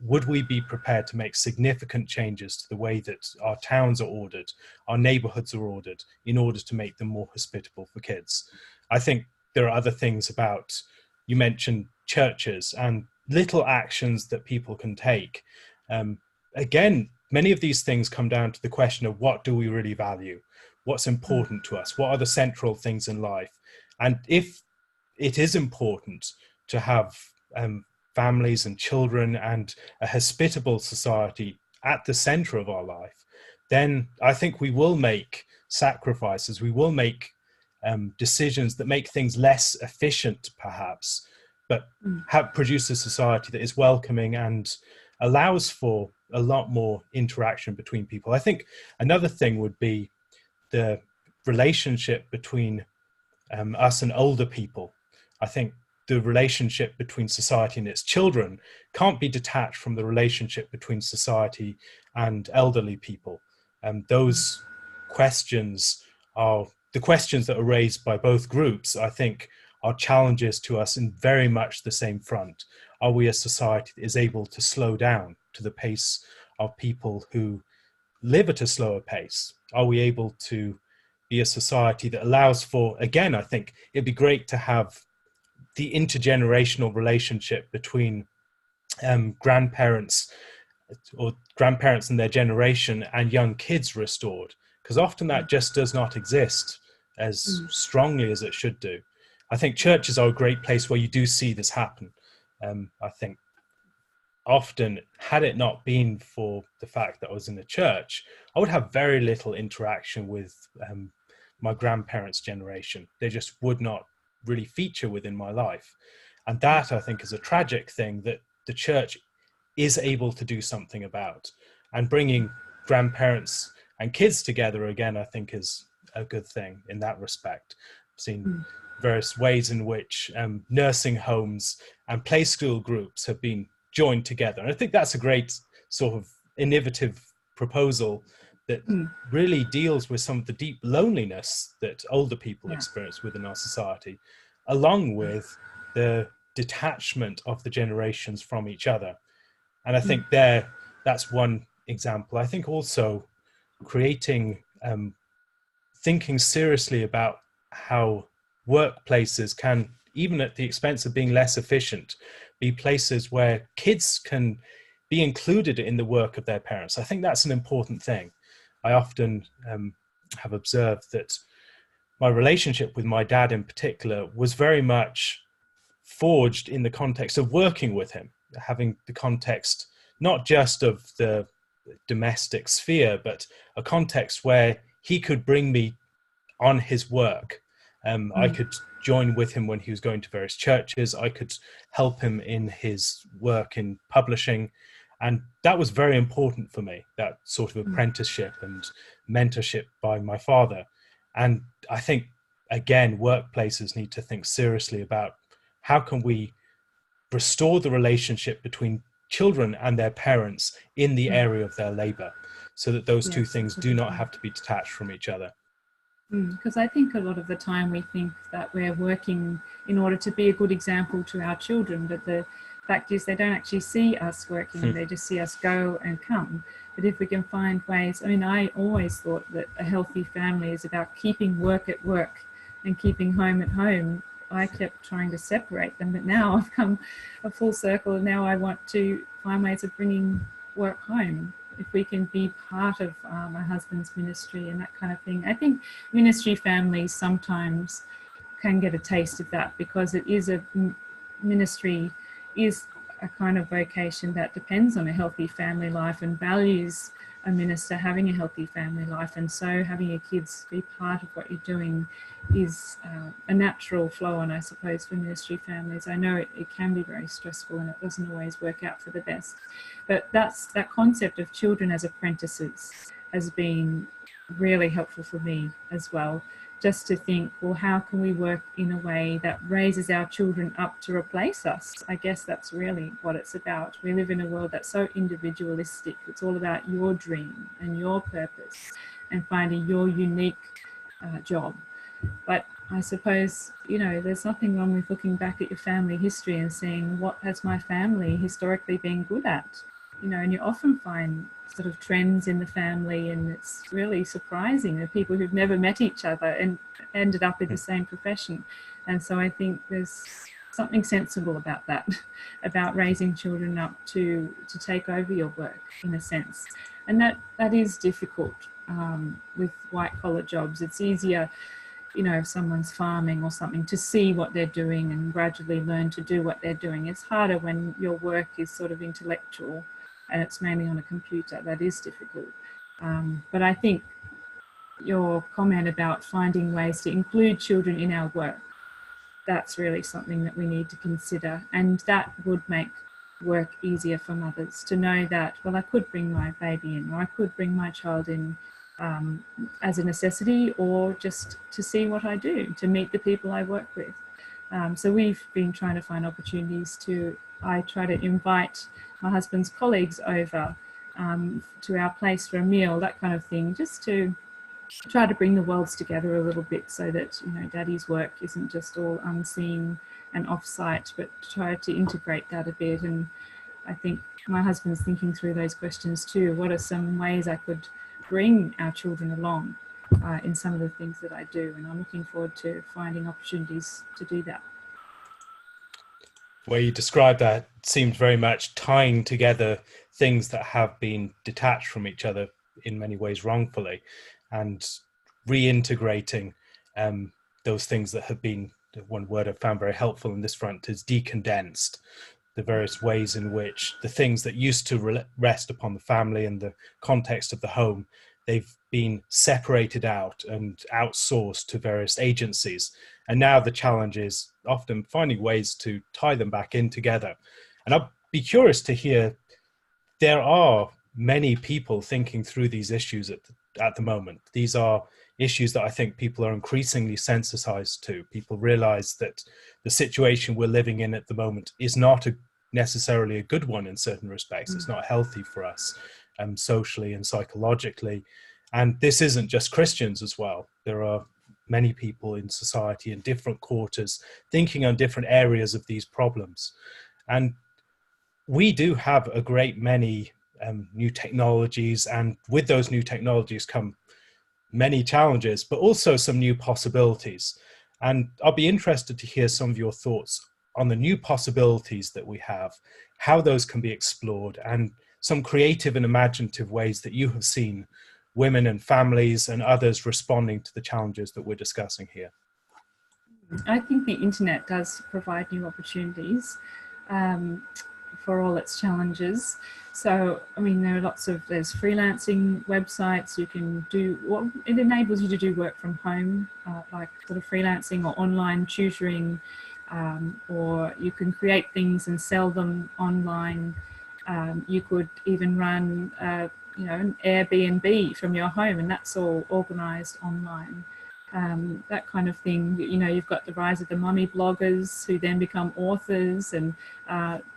Would we be prepared to make significant changes to the way that our towns are ordered, our neighborhoods are ordered, in order to make them more hospitable for kids? I think there are other things about, you mentioned churches and little actions that people can take. Again, many of these things come down to the question of what do we really value? what's important to us, what are the central things in life. And if it is important to have families and children and a hospitable society at the center of our life, then I think we will make sacrifices, we will make decisions that make things less efficient perhaps, but produce a society that is welcoming and allows for a lot more interaction between people. I think another thing would be the relationship between us and older people. I think the relationship between society and its children can't be detached from the relationship between society and elderly people. Those questions are the questions that are raised by both groups, I think, are challenges to us in very much the same front. Are we a society that is able to slow down to the pace of people who live at a slower pace? Are we able to be a society that allows for, again, I think it'd be great to have the intergenerational relationship between grandparents and their generation and young kids restored, because often that just does not exist as strongly as it should do. I think churches are a great place where you do see this happen. I think often, had it not been for the fact that I was in the church, I would have very little interaction with my grandparents' generation. They just would not really feature within my life. And that, I think, is a tragic thing that the church is able to do something about. And bringing grandparents and kids together again, I think, is a good thing in that respect. I've seen various ways in which nursing homes and play school groups have been joined together. And I think that's a great sort of innovative proposal that really deals with some of the deep loneliness that older people experience within our society, along with the detachment of the generations from each other. And I think that's one example. I think also creating, thinking seriously about how workplaces can, even at the expense of being less efficient, be places where kids can be included in the work of their parents. I think that's an important thing. I often have observed that my relationship with my dad in particular was very much forged in the context of working with him, having the context not just of the domestic sphere, but a context where he could bring me on his work. I could join with him when he was going to various churches. I could help him in his work in publishing. And that was very important for me, that sort of apprenticeship and mentorship by my father. And I think, again, workplaces need to think seriously about how can we restore the relationship between children and their parents in the area of their labor, so that those two things do not have to be detached from each other. Because I think a lot of the time we think that we're working in order to be a good example to our children, but the fact is they don't actually see us working, they just see us go and come. But if we can find ways, I mean, I always thought that a healthy family is about keeping work at work and keeping home at home. I kept trying to separate them, but now I've come a full circle, and now I want to find ways of bringing work home. If we can be part of my husband's ministry and that kind of thing. I think ministry families sometimes can get a taste of that, because it is ministry is a kind of vocation that depends on a healthy family life and values a minister having a healthy family life. And so having your kids be part of what you're doing is a natural flow on, I suppose, for ministry families. I know it can be very stressful and it doesn't always work out for the best. But that concept of children as apprentices has been really helpful for me as well. Just to think, well, how can we work in a way that raises our children up to replace us? I guess that's really what it's about. We live in a world that's so individualistic. It's all about your dream and your purpose and finding your unique job. But I suppose, there's nothing wrong with looking back at your family history and seeing what has my family historically been good at. And you often find sort of trends in the family, and it's really surprising that people who've never met each other and ended up in the same profession. And so I think there's something sensible about that, about raising children up to take over your work in a sense. And that is difficult with white collar jobs. It's easier, you know, if someone's farming or something, to see what they're doing and gradually learn to do what they're doing. It's harder when your work is sort of intellectual and it's mainly on a computer. That is difficult. But I think your comment about finding ways to include children in our work, that's really something that we need to consider. And that would make work easier for mothers to know that, well, I could bring my baby in, or I could bring my child in as a necessity, or just to see what I do, to meet the people I work with. So we've been trying to find opportunities I try to invite my husband's colleagues over to our place for a meal, that kind of thing, just to try to bring the worlds together a little bit, so that, you know, Daddy's work isn't just all unseen and off-site, but try to integrate that a bit. And I think my husband's thinking through those questions too. What are some ways I could bring our children along in some of the things that I do? And I'm looking forward to finding opportunities to do that. The way you describe that seems very much tying together things that have been detached from each other in many ways wrongfully, and reintegrating those things that have been, one word I've found very helpful in this front is decondensed, the various ways in which the things that used to rest upon the family and the context of the home, they've been separated out and outsourced to various agencies. And now the challenge is often finding ways to tie them back in together. And I'd be curious to hear, there are many people thinking through these issues at the moment. These are issues that I think people are increasingly sensitized to. People realize that the situation we're living in at the moment is not necessarily a good one in certain respects. It's not healthy for us socially and psychologically. And this isn't just Christians as well. There are many people in society in different quarters thinking on different areas of these problems. And we do have a great many new technologies, and with those new technologies come many challenges, but also some new possibilities. And I'll be interested to hear some of your thoughts on the new possibilities that we have, how those can be explored, and some creative and imaginative ways that you have seen women and families and others responding to the challenges that we're discussing here. I think the internet does provide new opportunities for all its challenges. So, I mean, there's freelancing websites. You can do, it enables you to do work from home, like sort of freelancing or online tutoring, or you can create things and sell them online. You could even run, an Airbnb from your home, and that's all organised online. That kind of thing. You know, you've got the rise of the mummy bloggers who then become authors, and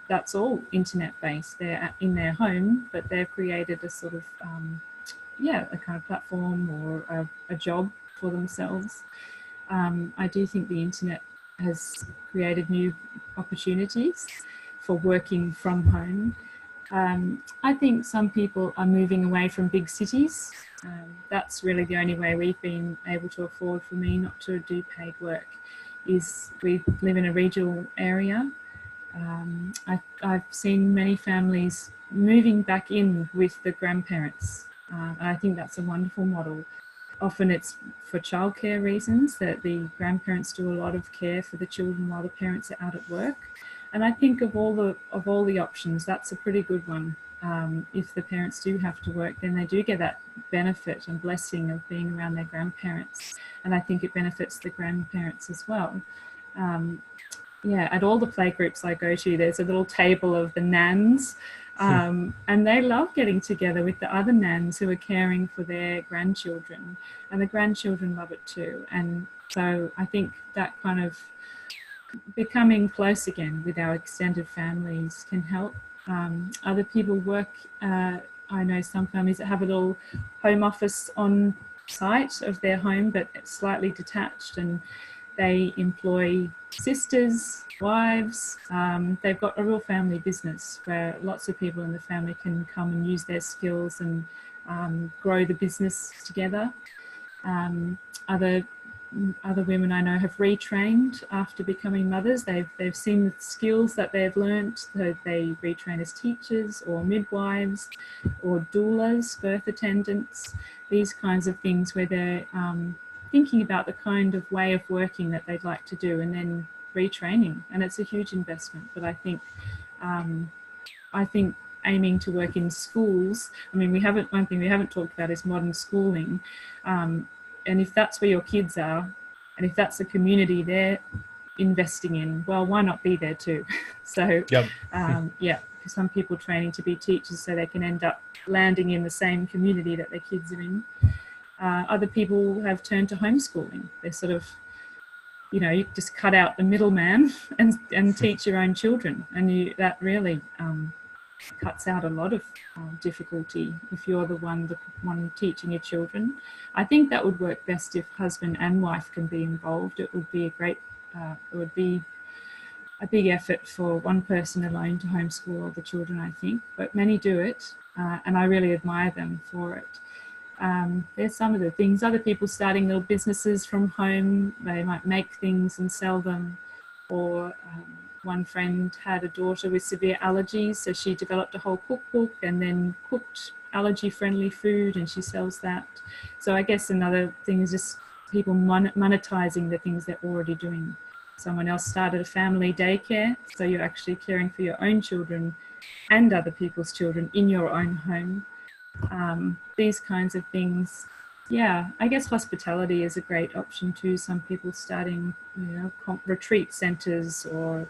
that's all internet based. They're in their home, but they've created a sort of a kind of platform or a job for themselves. I do think the internet has created new opportunities for working from home. I think some people are moving away from big cities. That's really the only way we've been able to afford, for me, not to do paid work, is we live in a regional area. I've seen many families moving back in with the grandparents. And I think that's a wonderful model. Often it's for childcare reasons, that the grandparents do a lot of care for the children while the parents are out at work. And I think of all the options, that's a pretty good one. If the parents do have to work, then they do get that benefit and blessing of being around their grandparents. And I think it benefits the grandparents as well. At all the playgroups I go to, there's a little table of the nans, and they love getting together with the other nans who are caring for their grandchildren, and the grandchildren love it too. And so I think that kind of becoming close again with our extended families can help. Other people work, I know some families that have a little home office on site of their home, but it's slightly detached, and they employ sisters, wives. They've got a real family business where lots of people in the family can come and use their skills and grow the business together. Other other women I know have retrained after becoming mothers. They've seen the skills that they've learnt, so they retrain as teachers or midwives or doulas, birth attendants, these kinds of things where they're thinking about the kind of way of working that they'd like to do and then retraining. And it's a huge investment, but I think aiming to work in schools, I mean, one thing we haven't talked about is modern schooling. And if that's where your kids are, and if that's the community they're investing in, well, why not be there too? So, Yep. yeah, some people training to be teachers so they can end up landing in the same community that their kids are in. Other people have turned to homeschooling. They're sort of, you just cut out the middleman and teach your own children. And that really cuts out a lot of difficulty if you're the one teaching your children. I think that would work best if husband and wife can be involved. It would be it would be a big effort for one person alone to homeschool all the children, I think, but many do it, and I really admire them for it. There's some of the things, other people starting little businesses from home, they might make things and sell them, or one friend had a daughter with severe allergies, so she developed a whole cookbook and then cooked allergy-friendly food, and she sells that. So I guess another thing is just people monetizing the things they're already doing. Someone else started a family daycare, so you're actually caring for your own children and other people's children in your own home. These kinds of things. Yeah, I guess hospitality is a great option too. Some people starting, retreat centres or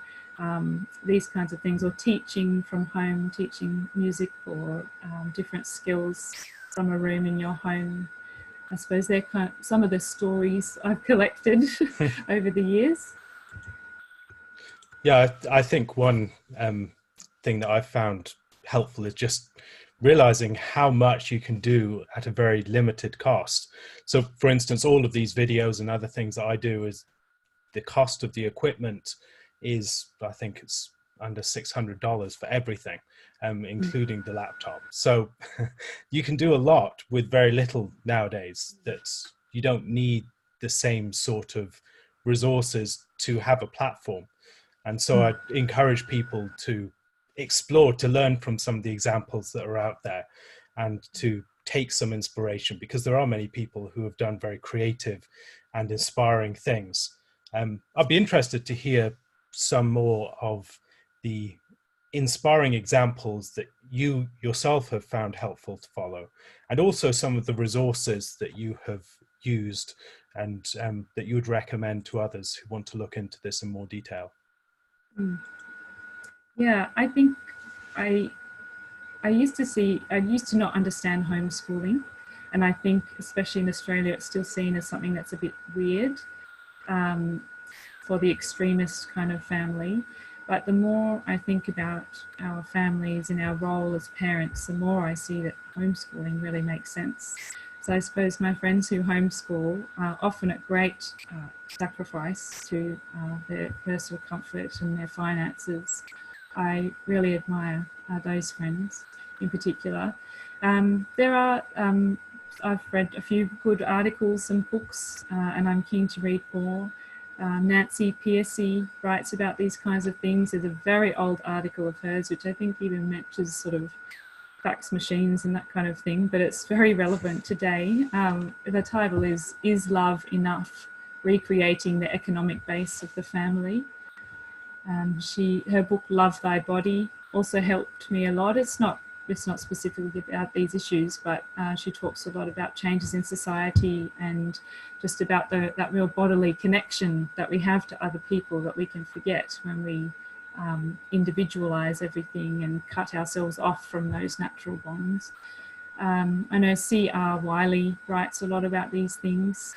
these kinds of things, or teaching from home, teaching music or different skills from a room in your home. I suppose they're some of the stories I've collected over the years. Yeah, I think one thing that I've found helpful is just realizing how much you can do at a very limited cost. So for instance, all of these videos and other things that I do, is the cost of the equipment is, I think it's under $600 for everything, including the laptop. So you can do a lot with very little nowadays, that you don't need the same sort of resources to have a platform. And so I encourage people to explore, to learn from some of the examples that are out there, and to take some inspiration, because there are many people who have done very creative and inspiring things. I'd be interested to hear some more of the inspiring examples that you yourself have found helpful to follow, and also some of the resources that you have used and that you would recommend to others who want to look into this in more detail. Yeah, I think I used to not understand homeschooling, and I think especially in Australia it's still seen as something that's a bit weird for the extremist kind of family. But the more I think about our families and our role as parents, the more I see that homeschooling really makes sense. So I suppose my friends who homeschool are often at great sacrifice to their personal comfort and their finances. I really admire those friends in particular. There are, I've read a few good articles and books, and I'm keen to read more. Nancy Pearcey writes about these kinds of things. There's a very old article of hers, which I think even mentions sort of fax machines and that kind of thing, but it's very relevant today. The title is Love Enough? Recreating the Economic Base of the Family. Her book Love Thy Body also helped me a lot. It's not specifically about these issues, but she talks a lot about changes in society and just about that real bodily connection that we have to other people that we can forget when we individualize everything and cut ourselves off from those natural bonds. I know C.R. Wiley writes a lot about these things.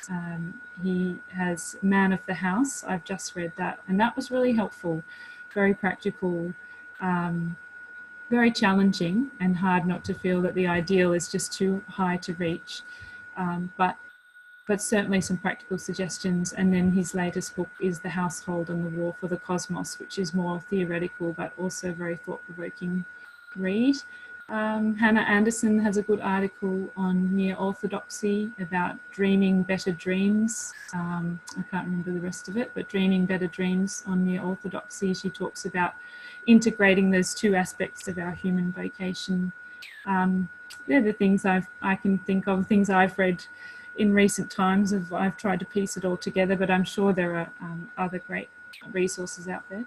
He has Man of the House. I've just read that, and that was really helpful, very practical, very challenging, and hard not to feel that the ideal is just too high to reach. But certainly some practical suggestions. And then his latest book is The Household and the War for the Cosmos, which is more theoretical but also very thought-provoking read. Hannah Anderson has a good article on near orthodoxy about dreaming better dreams. I can't remember the rest of it, but dreaming better dreams on near orthodoxy. She talks about integrating those two aspects of our human vocation. They're the things I can think of, things I've read in recent times. I've tried to piece it all together, but I'm sure there are other great resources out there.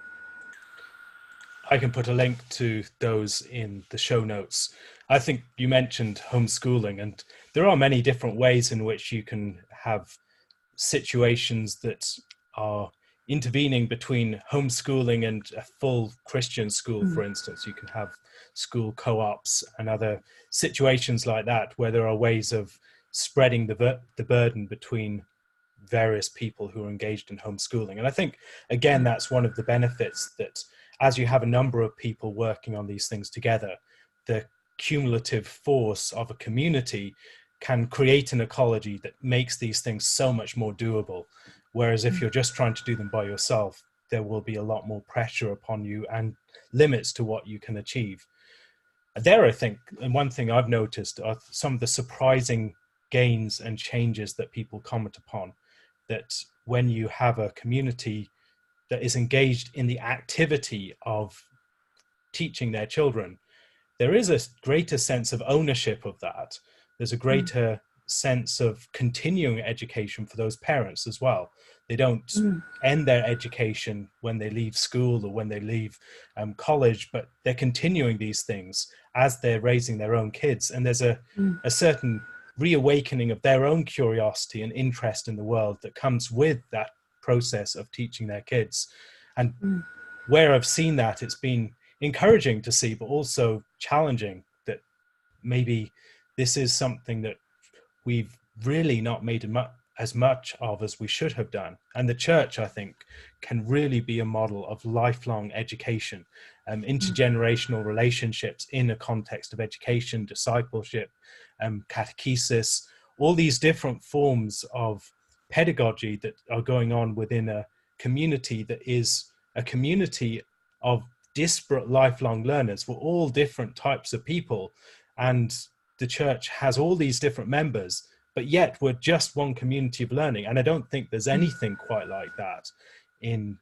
I can put a link to those in the show notes. I think you mentioned homeschooling, and there are many different ways in which you can have situations that are intervening between homeschooling and a full Christian school, for instance. You can have school co-ops and other situations like that, where there are ways of spreading the burden between various people who are engaged in homeschooling. And I think, again, that's one of the benefits, that as you have a number of people working on these things together, the cumulative force of a community can create an ecology that makes these things so much more doable. Whereas if you're just trying to do them by yourself, there will be a lot more pressure upon you and limits to what you can achieve. There, I think, and one thing I've noticed are some of the surprising gains and changes that people comment upon, that when you have a community that is engaged in the activity of teaching their children, there is a greater sense of ownership of that. There's a greater sense of continuing education for those parents as well. They don't end their education when they leave school or when they leave college, but they're continuing these things as they're raising their own kids. And there's a certain reawakening of their own curiosity and interest in the world that comes with that process of teaching their kids. And where I've seen that, it's been encouraging to see, but also challenging, that maybe this is something that we've really not made as much of as we should have done. And the church, I think, can really be a model of lifelong education, intergenerational relationships in a context of education, discipleship, catechesis, all these different forms of pedagogy that are going on within a community that is a community of disparate lifelong learners. We're all different types of people, and the church has all these different members, but yet we're just one community of learning. And I don't think there's anything quite like that in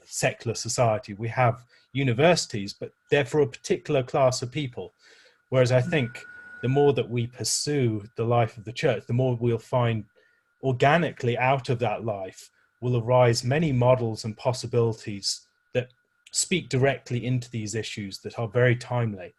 secular society. We have universities, but they're for a particular class of people. Whereas I think the more that we pursue the life of the church, the more we'll find organically out of that life will arise many models and possibilities that speak directly into these issues that are very timely.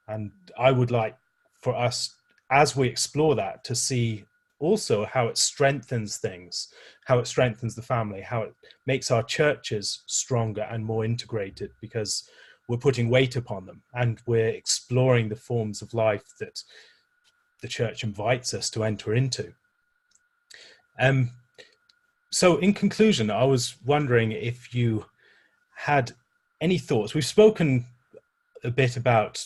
And I would like for us, as we explore that, to see also how it strengthens things, how it strengthens the family, how it makes our churches stronger and more integrated, because we're putting weight upon them and we're exploring the forms of life that the church invites us to enter into. So in conclusion, I was wondering if you had any thoughts. We've spoken a bit about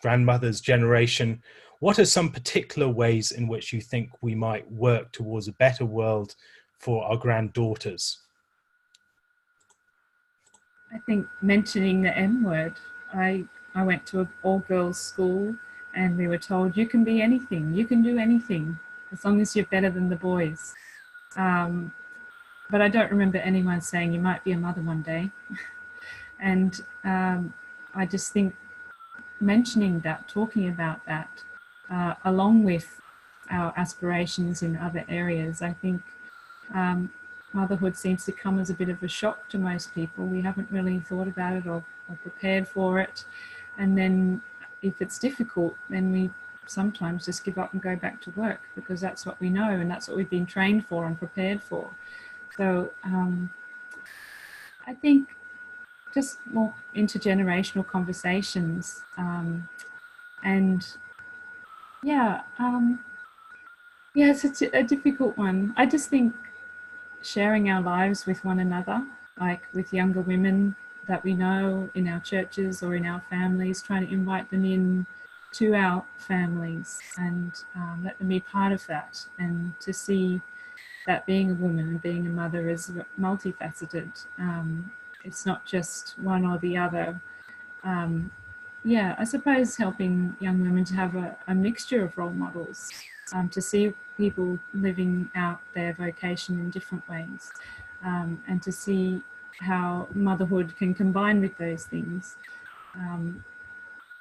grandmother's generation. What are some particular ways in which you think we might work towards a better world for our granddaughters? I think mentioning the M word. I went to an all-girls school and we were told you can be anything, you can do anything, as long as you're better than the boys. But I don't remember anyone saying you might be a mother one day. And I just think mentioning that, talking about that, along with our aspirations in other areas, I think motherhood seems to come as a bit of a shock to most people. We haven't really thought about it or prepared for it. And then if it's difficult, then we sometimes just give up and go back to work, because that's what we know and that's what we've been trained for and prepared for. So I think just more intergenerational conversations, and it's a difficult one. I just think sharing our lives with one another, like with younger women that we know in our churches or in our families, trying to invite them in to our families and let them be part of that, and to see that being a woman and being a mother is multifaceted. It's not just one or the other. yeah, I suppose helping young women to have a mixture of role models, to see people living out their vocation in different ways, and to see how motherhood can combine with those things,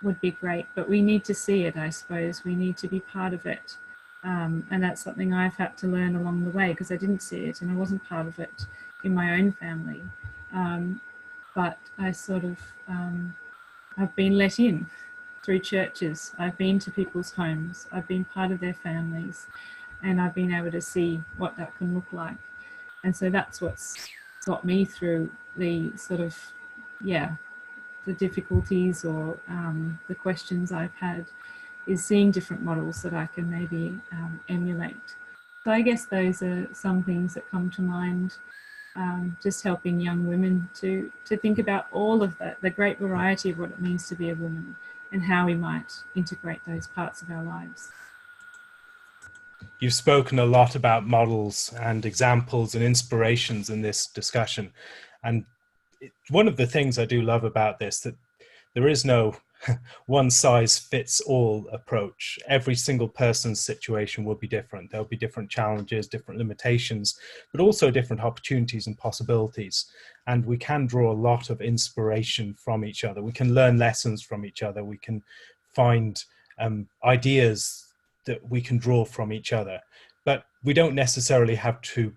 would be great. But we need to see it, I suppose. We need to be part of it. And that's something I've had to learn along the way, because I didn't see it and I wasn't part of it in my own family. But I sort of have been let in through churches. I've been to people's homes. I've been part of their families, and I've been able to see what that can look like. And so that's what's got me through the sort of, yeah, the difficulties or the questions I've had, is seeing different models that I can maybe emulate. So I guess those are some things that come to mind. Just helping young women to think about all of that, the great variety of what it means to be a woman, and how we might integrate those parts of our lives. You've spoken a lot about models and examples and inspirations in this discussion. And one of the things I do love about this, that there is no one size fits all approach. Every single person's situation will be different. There'll be different challenges, different limitations, but also different opportunities and possibilities. And we can draw a lot of inspiration from each other. We can learn lessons from each other. We can find ideas that we can draw from each other. But we don't necessarily have to,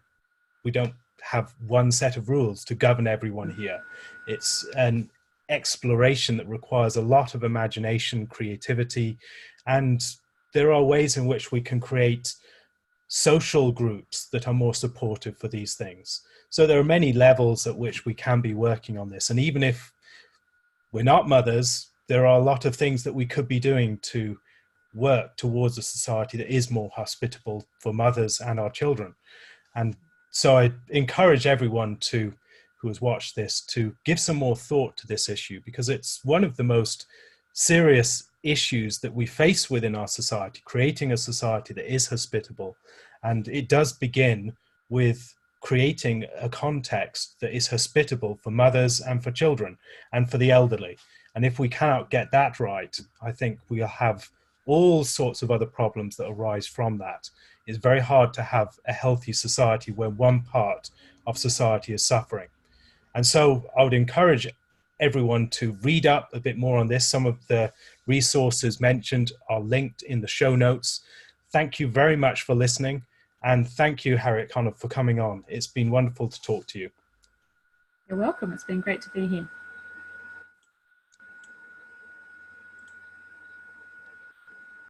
we don't have one set of rules to govern everyone here. It's an exploration that requires a lot of imagination, creativity, and there are ways in which we can create social groups that are more supportive for these things. So there are many levels at which we can be working on this. And even if we're not mothers, there are a lot of things that we could be doing to work towards a society that is more hospitable for mothers and our children. And so I encourage everyone who has watched this to give some more thought to this issue, because it's one of the most serious issues that we face within our society, creating a society that is hospitable. And it does begin with creating a context that is hospitable for mothers and for children and for the elderly. And if we cannot get that right, I think we'll have all sorts of other problems that arise from that. It's very hard to have a healthy society where one part of society is suffering. And so I would encourage everyone to read up a bit more on this. Some of the resources mentioned are linked in the show notes. Thank you very much for listening. And thank you, Harriet Connor, for coming on. It's been wonderful to talk to you. You're welcome. It's been great to be here.